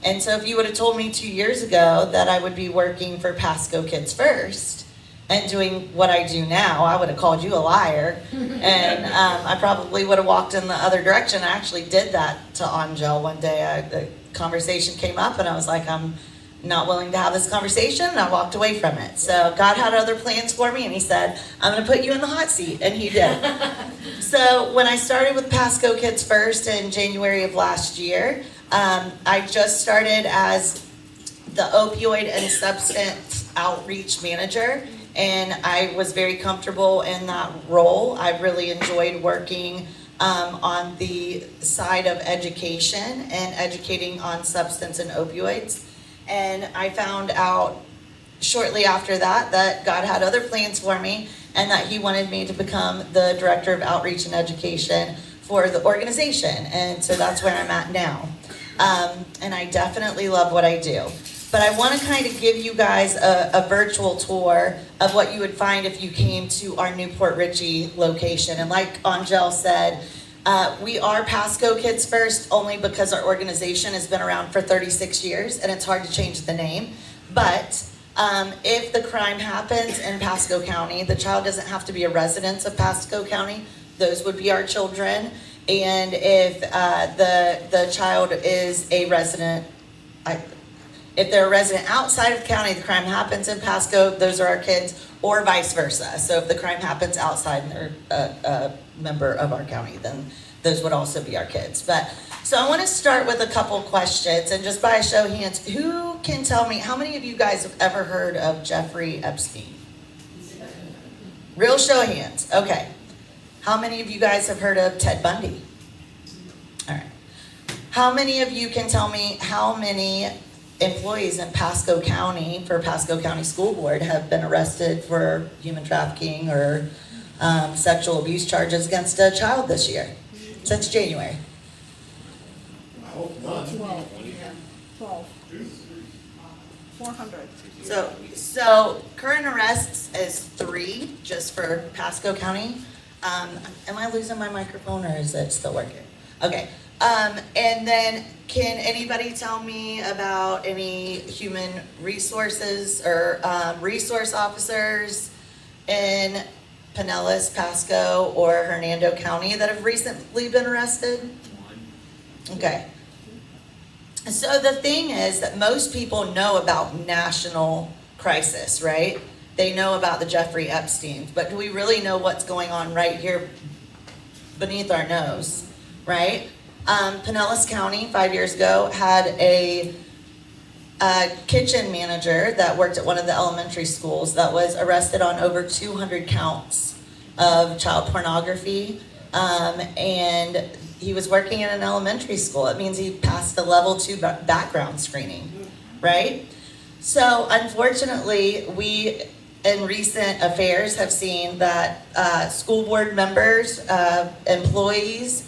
[SPEAKER 7] And so if you would have told me 2 years ago that I would be working for Pasco Kids First and doing what I do now, I would have called you a liar. And I probably would have walked in the other direction. I actually did that to Angel one day. The conversation came up and I was like, I'm not willing to have this conversation, and I walked away from it. So God had other plans for me, and he said, I'm going to put you in the hot seat, and he did. So when I started with Pasco Kids First in January of last year, I just started as the opioid and substance outreach manager, and I was very comfortable in that role. I really enjoyed working on the side of education and educating on substance and opioids. And I found out shortly after that God had other plans for me and that he wanted me to become the director of outreach and education for the organization. And so that's where I'm at now. And I definitely love what I do. But I want to kind of give you guys a virtual tour of what you would find if you came to our Newport Richey location. And like Angel said, we are Pasco Kids First only because our organization has been around for 36 years and it's hard to change the name. But if the crime happens in Pasco County, the child doesn't have to be a resident of Pasco County. Those would be our children. And if the child is a resident, if they're a resident outside of the county, the crime happens in Pasco, those are our kids, or vice versa. So if the crime happens outside and they're a member of our county, then those would also be our kids. So I want to start with a couple questions, and just by a show of hands, who can tell me, how many of you guys have ever heard of Jeffrey Epstein? Real show of hands, okay. How many of you guys have heard of Ted Bundy? All right. How many of you can tell me how many employees in Pasco County for Pasco County School Board have been arrested for human trafficking or sexual abuse charges against a child this year, since January?
[SPEAKER 2] I hope not. 12. 400.
[SPEAKER 7] So current arrests is 3 just for Pasco County. Am I losing my microphone or is it still working? Okay. And then can anybody tell me about any human resources or resource officers in Pinellas, Pasco, or Hernando County that have recently been arrested? Okay. So the thing is that most people know about national crisis, right? They know about the Jeffrey Epstein, but do we really know what's going on right here beneath our nose, right? Pinellas County 5 years ago had a kitchen manager that worked at one of the elementary schools that was arrested on over 200 counts of child pornography, and he was working in an elementary school. It means he passed the level 2 background screening, right? So unfortunately, we in recent affairs have seen that school board members, employees,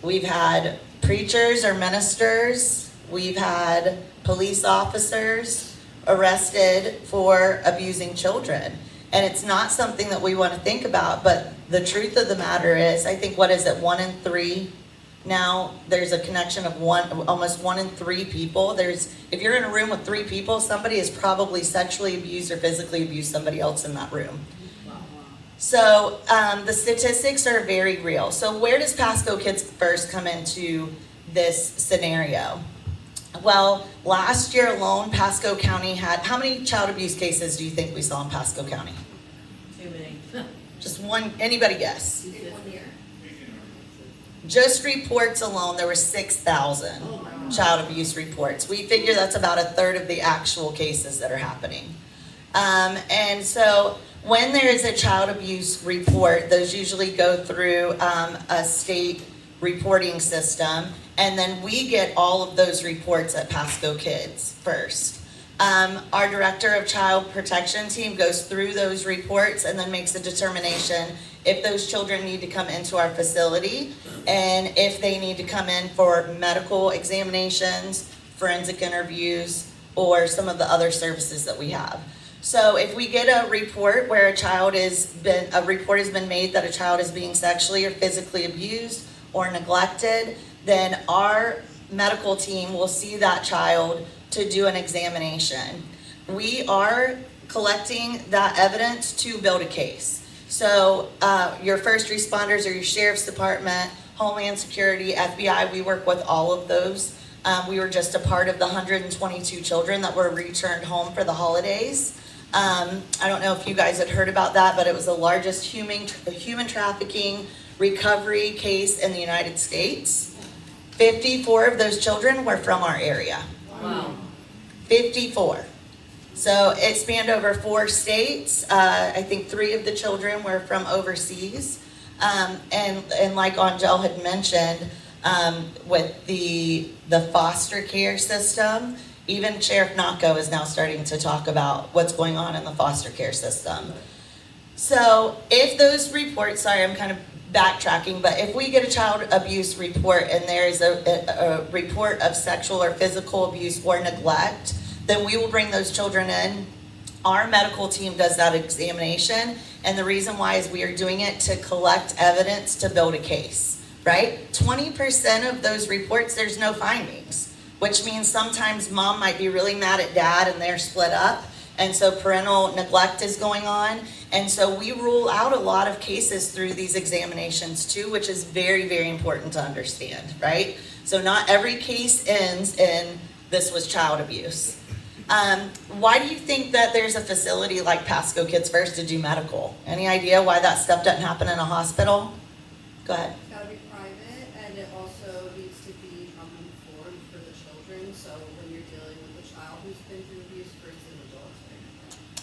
[SPEAKER 7] we've had preachers or ministers, we've had police officers arrested for abusing children. And it's not something that we want to think about, but the truth of the matter is, I think, 1 in 3 now, there's a connection of almost 1 in 3 people. If you're in a room with 3 people, somebody has probably sexually abused or physically abused somebody else in that room. So the statistics are very real. So where does Pasco Kids First come into this scenario? Well, last year alone, Pasco County had, how many child abuse cases do you think we saw in Pasco County?
[SPEAKER 8] Too many.
[SPEAKER 7] Just one, anybody guess?
[SPEAKER 8] 1 year.
[SPEAKER 7] Just reports alone, there were 6,000 child abuse reports. We figure that's about a third of the actual cases that are happening. And so when there is a child abuse report, those usually go through a state reporting system, and then we get all of those reports at Pasco Kids First. Our director of child protection team goes through those reports and then makes a determination if those children need to come into our facility and if they need to come in for medical examinations, forensic interviews, or some of the other services that we have. So if we get a report where a report has been made that a child is being sexually or physically abused or neglected, then our medical team will see that child to do an examination. We are collecting that evidence to build a case. So your first responders or your sheriff's department, Homeland Security, FBI, we work with all of those. We were just a part of the 122 children that were returned home for the holidays. I don't know if you guys had heard about that, but it was the largest human trafficking recovery case in the United States. 54 of those children were from our area.
[SPEAKER 8] Wow.
[SPEAKER 7] 54. So it spanned over 4 states. I think 3 of the children were from overseas. And like Angel had mentioned, with the foster care system, even Sheriff Naco is now starting to talk about what's going on in the foster care system. So if those reports, sorry, I'm kind of backtracking, but if we get a child abuse report and there is a report of sexual or physical abuse or neglect, then we will bring those children in. Our medical team does that examination, and the reason why is we are doing it to collect evidence to build a case, right? 20% of those reports, there's no findings, which means sometimes mom might be really mad at dad and they're split up, and so parental neglect is going on. And so we rule out a lot of cases through these examinations too, which is very, very important to understand, right? So not every case ends in this was child abuse. Why do you think that there's a facility like Pasco Kids First to do medical? Any idea why that stuff doesn't happen in a hospital? Go ahead.
[SPEAKER 9] It's gotta be private, and it also needs to be trauma-informed for the children, so when you're dealing with a child who's been through abuse versus an adult.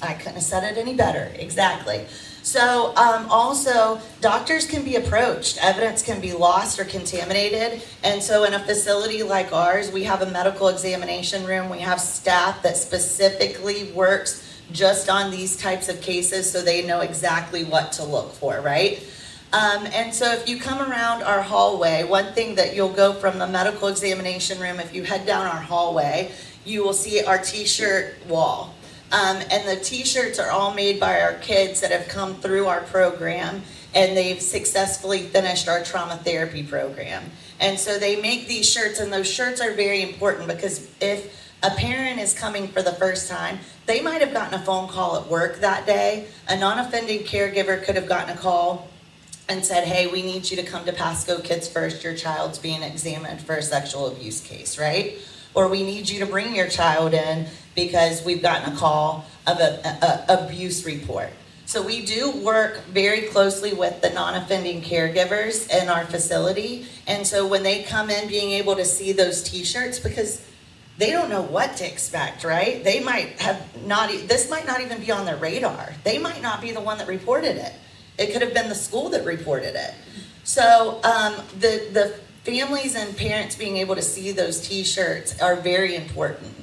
[SPEAKER 7] I couldn't have said it any better, exactly. So also, doctors can be approached, evidence can be lost or contaminated, and so in a facility like ours, we have a medical examination room, we have staff that specifically works just on these types of cases so they know exactly what to look for, right? And so if you come around our hallway, one thing that you'll go from the medical examination room, if you head down our hallway, you will see our t-shirt wall. And the t-shirts are all made by our kids that have come through our program, and they've successfully finished our trauma therapy program. And so they make these shirts, and those shirts are very important because if a parent is coming for the first time, they might have gotten a phone call at work that day. A non-offending caregiver could have gotten a call and said, hey, we need you to come to Pasco Kids First. Your child's being examined for a sexual abuse case, right? or we need you to bring your child in because we've gotten a call of a abuse report. So we do work very closely with the non-offending caregivers in our facility. And so when they come in, being able to see those t-shirts, because they don't know what to expect, right? They might have not, this might not even be on their radar. They might not be the one that reported it. It could have been the school that reported it. So the families and parents being able to see those t-shirts are very important.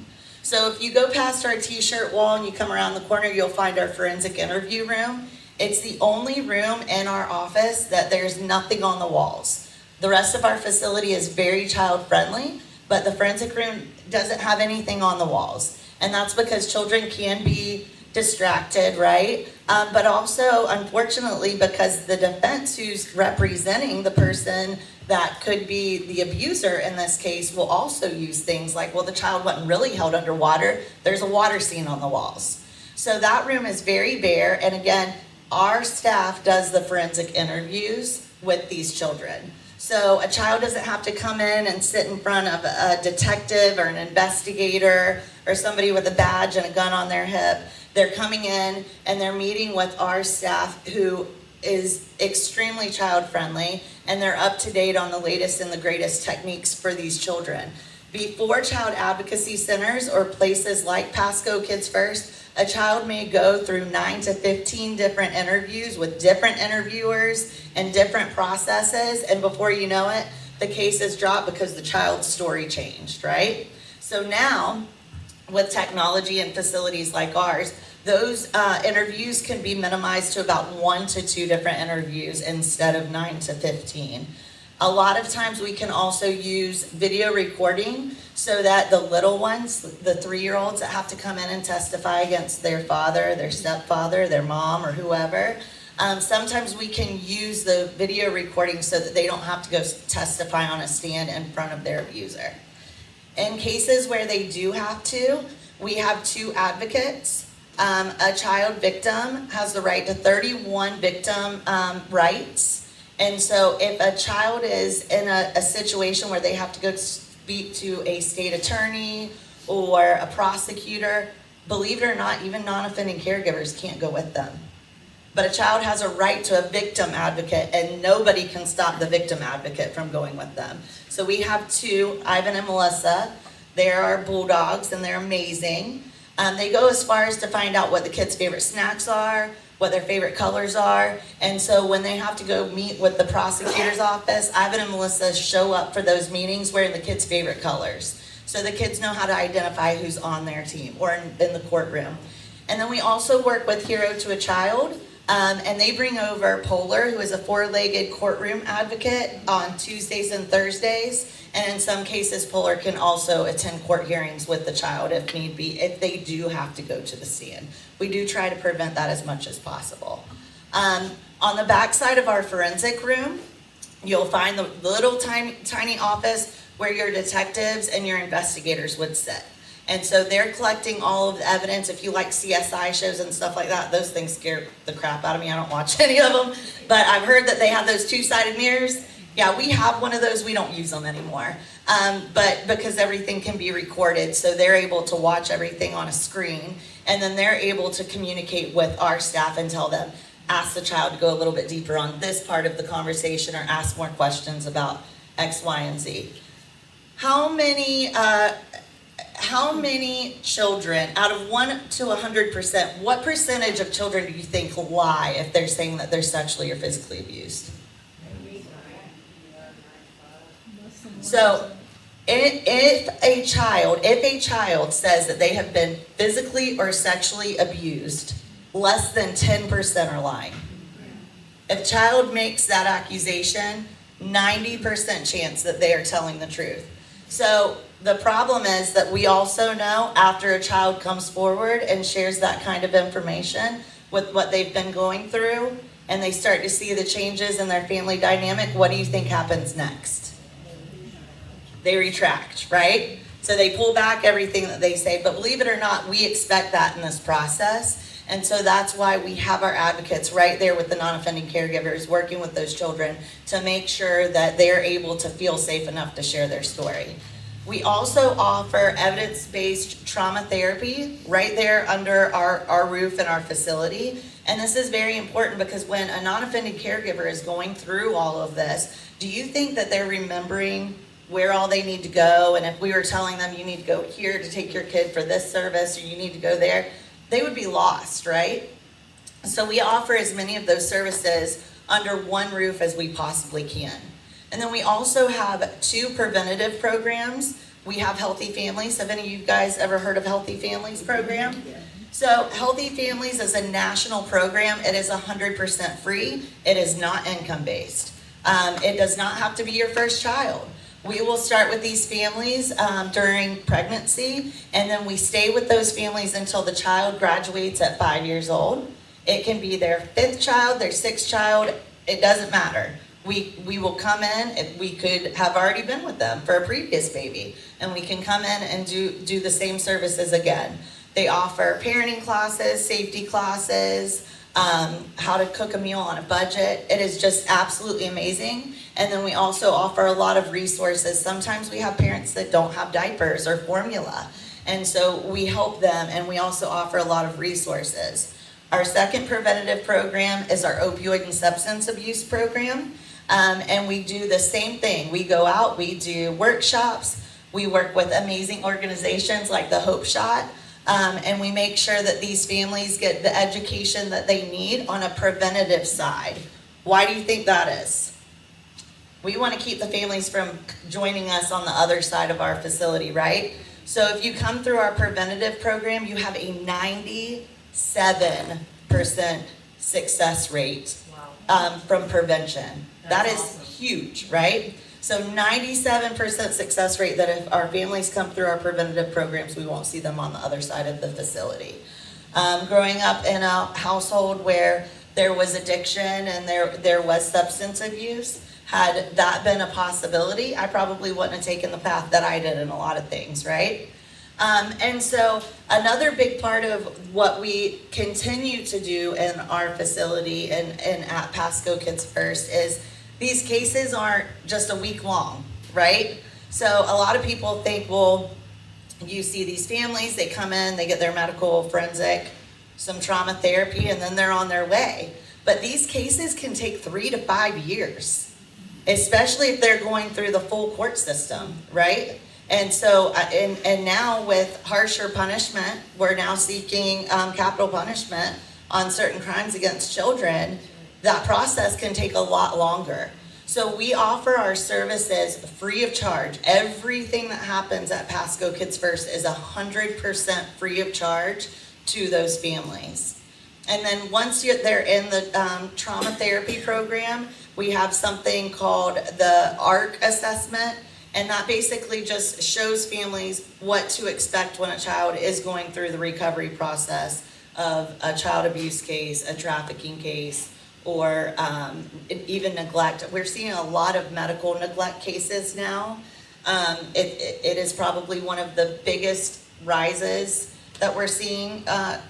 [SPEAKER 7] So if you go past our t-shirt wall and you come around the corner, you'll find our forensic interview room. It's the only room in our office that there's nothing on the walls. The rest of our facility is very child friendly, but the forensic room doesn't have anything on the walls. And that's because children can be distracted, right? But also, unfortunately, because the defense who's representing the person that could be the abuser in this case will also use things like, well, the child wasn't really held underwater. There's a water scene on the walls. So that room is very bare. And again, our staff does the forensic interviews with these children. So a child doesn't have to come in and sit in front of a detective or an investigator or somebody with a badge and a gun on their hip. They're coming in and they're meeting with our staff who is extremely child friendly, and they're up to date on the latest and the greatest techniques for these children. Before child advocacy centers or places like Pasco Kids First, a child may go through 9 to 15 different interviews with different interviewers and different processes, and before you know it, the case is dropped because the child's story changed, right? So now, with technology and facilities like ours, those interviews can be minimized to about 1 to 2 different interviews instead of 9 to 15. A lot of times we can also use video recording so that the little ones, the 3-year-olds that have to come in and testify against their father, their stepfather, their mom, or whoever, sometimes we can use the video recording so that they don't have to go testify on a stand in front of their abuser. In cases where they do have to, we have 2 advocates. A child victim has the right to 31 victim rights. And so if a child is in a situation where they have to go speak to a state attorney or a prosecutor, believe it or not, even non-offending caregivers can't go with them. But a child has a right to a victim advocate, and nobody can stop the victim advocate from going with them. So we have 2, Ivan and Melissa. They are bulldogs and they're amazing. They go as far as to find out what the kids' favorite snacks are, what their favorite colors are. And so when they have to go meet with the prosecutor's office, Ivan and Melissa show up for those meetings wearing the kids' favorite colors. So the kids know how to identify who's on their team or in the courtroom. And then we also work with Hero to a Child. And they bring over Polar, who is a 4-legged courtroom advocate, on Tuesdays and Thursdays. And in some cases, Polar can also attend court hearings with the child if need be, if they do have to go to the stand. We do try to prevent that as much as possible. On the back side of our forensic room, you'll find the little tiny office where your detectives and your investigators would sit. And so they're collecting all of the evidence. If you like CSI shows and stuff like that, those things scare the crap out of me. I don't watch any of them. But I've heard that they have those 2-sided mirrors. Yeah, we have one of those. We don't use them anymore. But because everything can be recorded, so they're able to watch everything on a screen. And then they're able to communicate with our staff and tell them, ask the child to go a little bit deeper on this part of the conversation or ask more questions about X, Y, and Z. How many children, out of 1 to 100%, what percentage of children do you think lie if they're saying that they're sexually or physically abused? So if a child says that they have been physically or sexually abused, less than 10% are lying. If a child makes that accusation, 90% chance that they are telling the truth. So the problem is that we also know after a child comes forward and shares that kind of information with what they've been going through, and they start to see the changes in their family dynamic, what do you think happens next? They retract, right? So they pull back everything that they say, but believe it or not, we expect that in this process. And so that's why we have our advocates right there with the non-offending caregivers working with those children to make sure that they're able to feel safe enough to share their story. We also offer evidence-based trauma therapy right there under our roof in our facility. And this is very important because when a non-offending caregiver is going through all of this, do you think that they're remembering where all they need to go? And if we were telling them you need to go here to take your kid for this service, or you need to go there, they would be lost, right? So we offer as many of those services under one roof as we possibly can. And then we also have 2 preventative programs. We have Healthy Families. Have any of you guys ever heard of Healthy Families program?
[SPEAKER 2] Yeah.
[SPEAKER 7] So Healthy Families is a national program. It is 100% free. It is not income-based. It does not have to be your first child. We will start with these families during pregnancy, and then we stay with those families until the child graduates at 5 years old. It can be their 5th child, their 6th child, it doesn't matter. We will come in, we could have already been with them for a previous baby, and we can come in and do the same services again. They offer parenting classes, safety classes, how to cook a meal on a budget. It is just absolutely amazing. And then we also offer a lot of resources. Sometimes we have parents that don't have diapers or formula, and so we help them, and we also offer a lot of resources. Our second preventative program is our opioid and substance abuse program. And we do the same thing. We go out, we do workshops, we work with amazing organizations like the Hope Shot, and we make sure that these families get the education that they need on a preventative side. Why do you think that is? We want to keep the families from joining us on the other side of our facility, right? So if you come through our preventative program, you have a 97% success rate from prevention. That is awesome. Huge, right? So 97% success rate that if our families come through our preventative programs, we won't see them on the other side of the facility. Growing up in a household where there was addiction and there was substance abuse, had that been a possibility, I probably wouldn't have taken the path that I did in a lot of things, right? And so another big part of what we continue to do in our facility and at Pasco Kids First is these cases aren't just a week long, right? So a lot of people think, well, you see these families, they come in, they get their medical forensic, some trauma therapy, and then they're on their way. But these cases can take 3 to 5 years, especially if they're going through the full court system, right? And so, and now with harsher punishment, we're now seeking capital punishment on certain crimes against children. That process can take a lot longer. So we offer our services free of charge. Everything that happens at Pasco Kids First is 100% free of charge to those families. And then once they're in the trauma therapy program, we have something called the ARC assessment. And that basically just shows families what to expect when a child is going through the recovery process of a child abuse case, a trafficking case, or even neglect. We're seeing a lot of medical neglect cases now. It is probably one of the biggest rises that we're seeing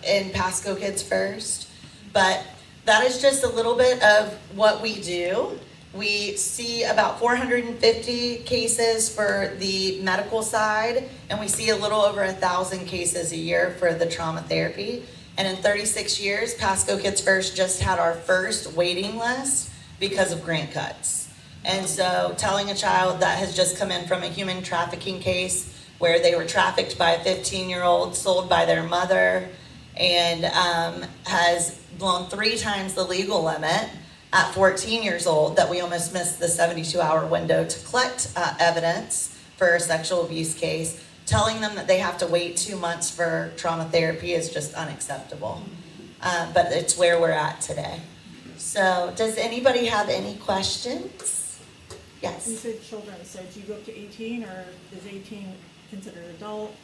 [SPEAKER 7] in Pasco Kids First. But that is just a little bit of what we do. We see about 450 cases for the medical side, and we see a little over 1,000 cases a year for the trauma therapy. And in 36 years, Pasco Kids First just had our first waiting list because of grant cuts. And so telling a child that has just come in from a human trafficking case where they were trafficked by a 15-year-old, sold by their mother, and has blown 3 times the legal limit at 14 years old, that we almost missed the 72-hour window to collect evidence for a sexual abuse case. Telling them that they have to wait 2 months for trauma therapy is just unacceptable. But it's where we're at today. So does anybody have any questions? Yes.
[SPEAKER 2] You said children, so do you go up to 18, or is 18 considered adult?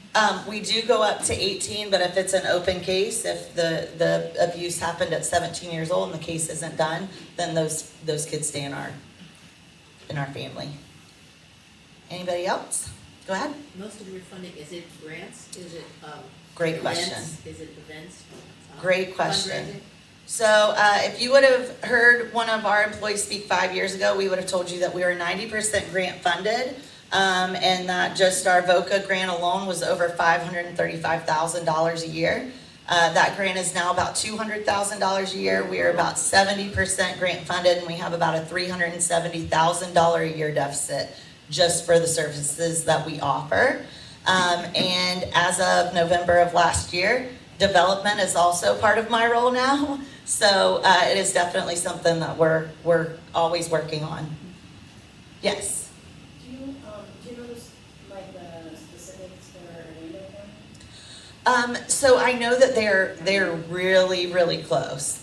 [SPEAKER 7] We do go up to 18, but if it's an open case, if the abuse happened at 17 years old and the case isn't done, then those kids stay in our family. Anybody else? Go ahead.
[SPEAKER 8] Most of your funding, is it grants? Is it
[SPEAKER 7] Great
[SPEAKER 8] events?
[SPEAKER 7] question.
[SPEAKER 8] Is it events?
[SPEAKER 7] Great question.
[SPEAKER 8] Fundraising?
[SPEAKER 7] So if you would have heard one of our employees speak 5 years ago, we would have told you that we were 90% grant funded, And that just our VOCA grant alone was over $535,000 a year. That grant is now about $200,000 a year. We are about 70% grant funded, and we have about a $370,000 a year deficit just for the services that we offer. And as of November of last year, development is also part of my role now. So it is definitely something that we're always working on. Yes.
[SPEAKER 10] Do you know like the specifics for Hernando County?
[SPEAKER 7] So I know that they're really, really close,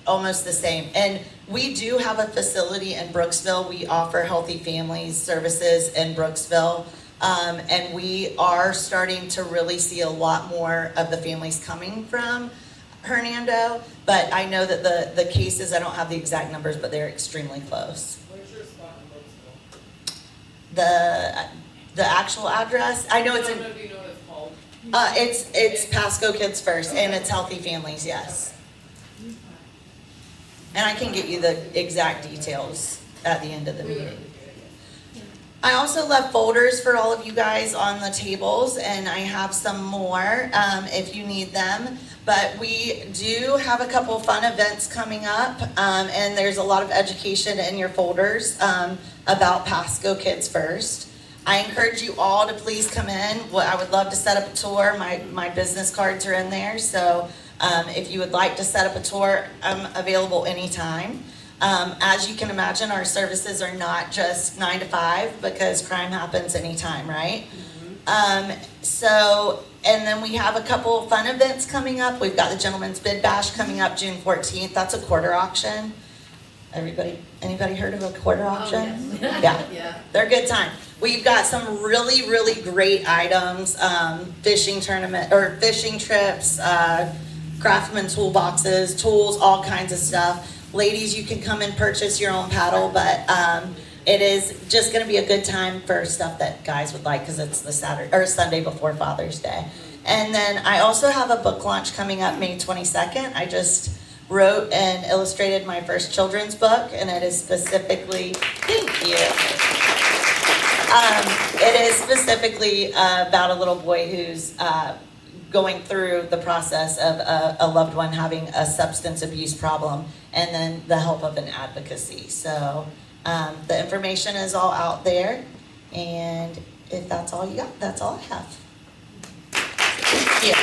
[SPEAKER 7] almost the same. And we do have a facility in Brooksville. We offer Healthy Families services in Brooksville. And we are starting to really see a lot more of the families coming from Hernando. But I know that the cases, I don't have the exact numbers, but they're extremely close.
[SPEAKER 10] Where's your spot in Brooksville?
[SPEAKER 7] The actual address, I know it's in.
[SPEAKER 10] Do you know what it's called?
[SPEAKER 7] It's Pasco Kids First, and it's Healthy Families, yes. And I can get you the exact details at the end of the meeting. I also left folders for all of you guys on the tables, and I have some more if you need them. But we do have a couple fun events coming up, and there's a lot of education in your folders about Pasco Kids First. I encourage you all to please come in. I would love to set up a tour. My business cards are in there, so if you would like to set up a tour, I'm available anytime. As you can imagine, our services are not just 9 to 5 because crime happens anytime, right? And then we have a couple fun events coming up. We've got the Gentleman's Bid Bash coming up June 14th. That's a quarter auction. Anybody heard of a quarter auction?
[SPEAKER 6] Yes.
[SPEAKER 7] Yeah. They're a good time. We've got some really, really great items, fishing tournament or fishing trips, Craftsman toolboxes, tools, all kinds of stuff. Ladies, you can come and purchase your own paddle, but it is just going to be a good time for stuff that guys would like because it's the Sunday before Father's Day. And then I also have a book launch coming up May 22nd. I just wrote and illustrated my first children's book, and it is specifically, thank you. It is specifically about a little boy who's going through the process of a loved one having a substance abuse problem, and then the help of an advocacy. So the information is all out there, and if that's all you got, that's all I have. Thank you.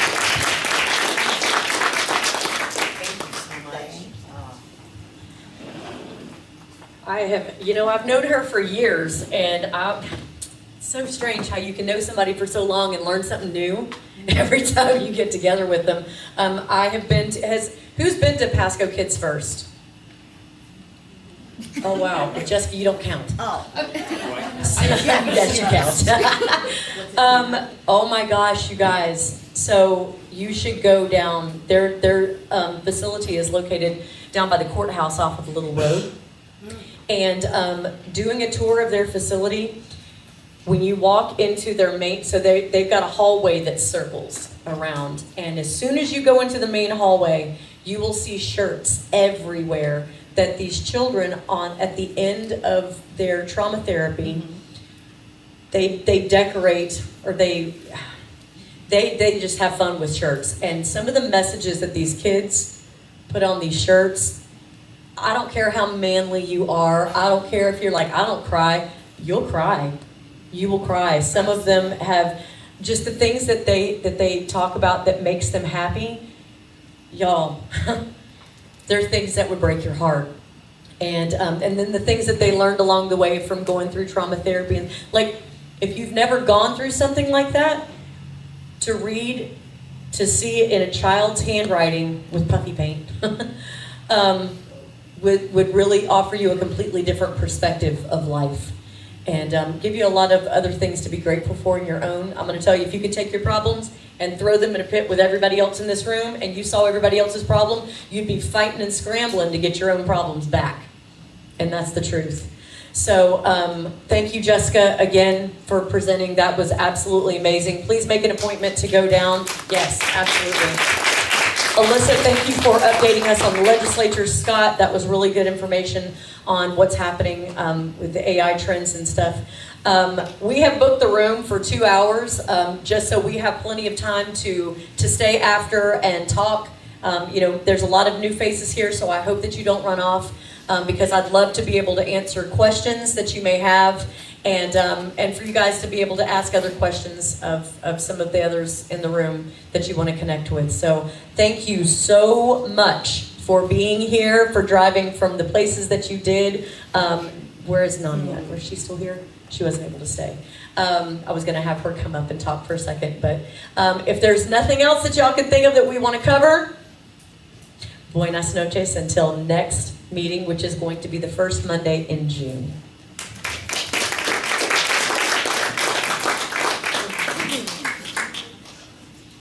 [SPEAKER 1] I've known her for years, and it's so strange how you can know somebody for so long and learn something new every time you get together with them. Who's been to Pasco Kids First? Oh, wow. Jessica, you don't count.
[SPEAKER 7] Oh.
[SPEAKER 1] Yes, you count. Oh my gosh, you guys. So you should go down. Their facility is located down by the courthouse off of Little Road. And doing a tour of their facility, when you walk into their main, so they've got a hallway that circles around. And as soon as you go into the main hallway, you will see shirts everywhere that these children at the end of their trauma therapy, they decorate, or they just have fun with shirts. And some of the messages that these kids put on these shirts, I don't care how manly you are. I don't care if you're like, I don't cry. You'll cry. You will cry. Some of them have just the things that they talk about that makes them happy. Y'all, they're things that would break your heart. And then the things that they learned along the way from going through trauma therapy. And like, if you've never gone through something like that, to read, to see it in a child's handwriting with puffy paint, would really offer you a completely different perspective of life, and give you a lot of other things to be grateful for in your own. I'm going to tell you, if you could take your problems and throw them in a pit with everybody else in this room, and you saw everybody else's problem, you'd be fighting and scrambling to get your own problems back. And that's the truth. So thank you, Jessica, again, for presenting. That was absolutely amazing. Please make an appointment to go down. Yes, absolutely. Alyssa, thank you for updating us on the legislature. Scott, that was really good information on what's happening with the AI trends and stuff. We have booked the room for 2 hours, just so we have plenty of time to stay after and talk. There's a lot of new faces here, so I hope that you don't run off, because I'd love to be able to answer questions that you may have, and for you guys to be able to ask other questions of some of the others in the room that you want to connect with. So thank you so much for being here, for driving from the places that you did. Where is Nanya? Was she still here? She wasn't able to stay. I was going to have her come up and talk for a second, but if there's nothing else that y'all can think of that we want to cover, buenas noches until next meeting, which is going to be the first Monday in June.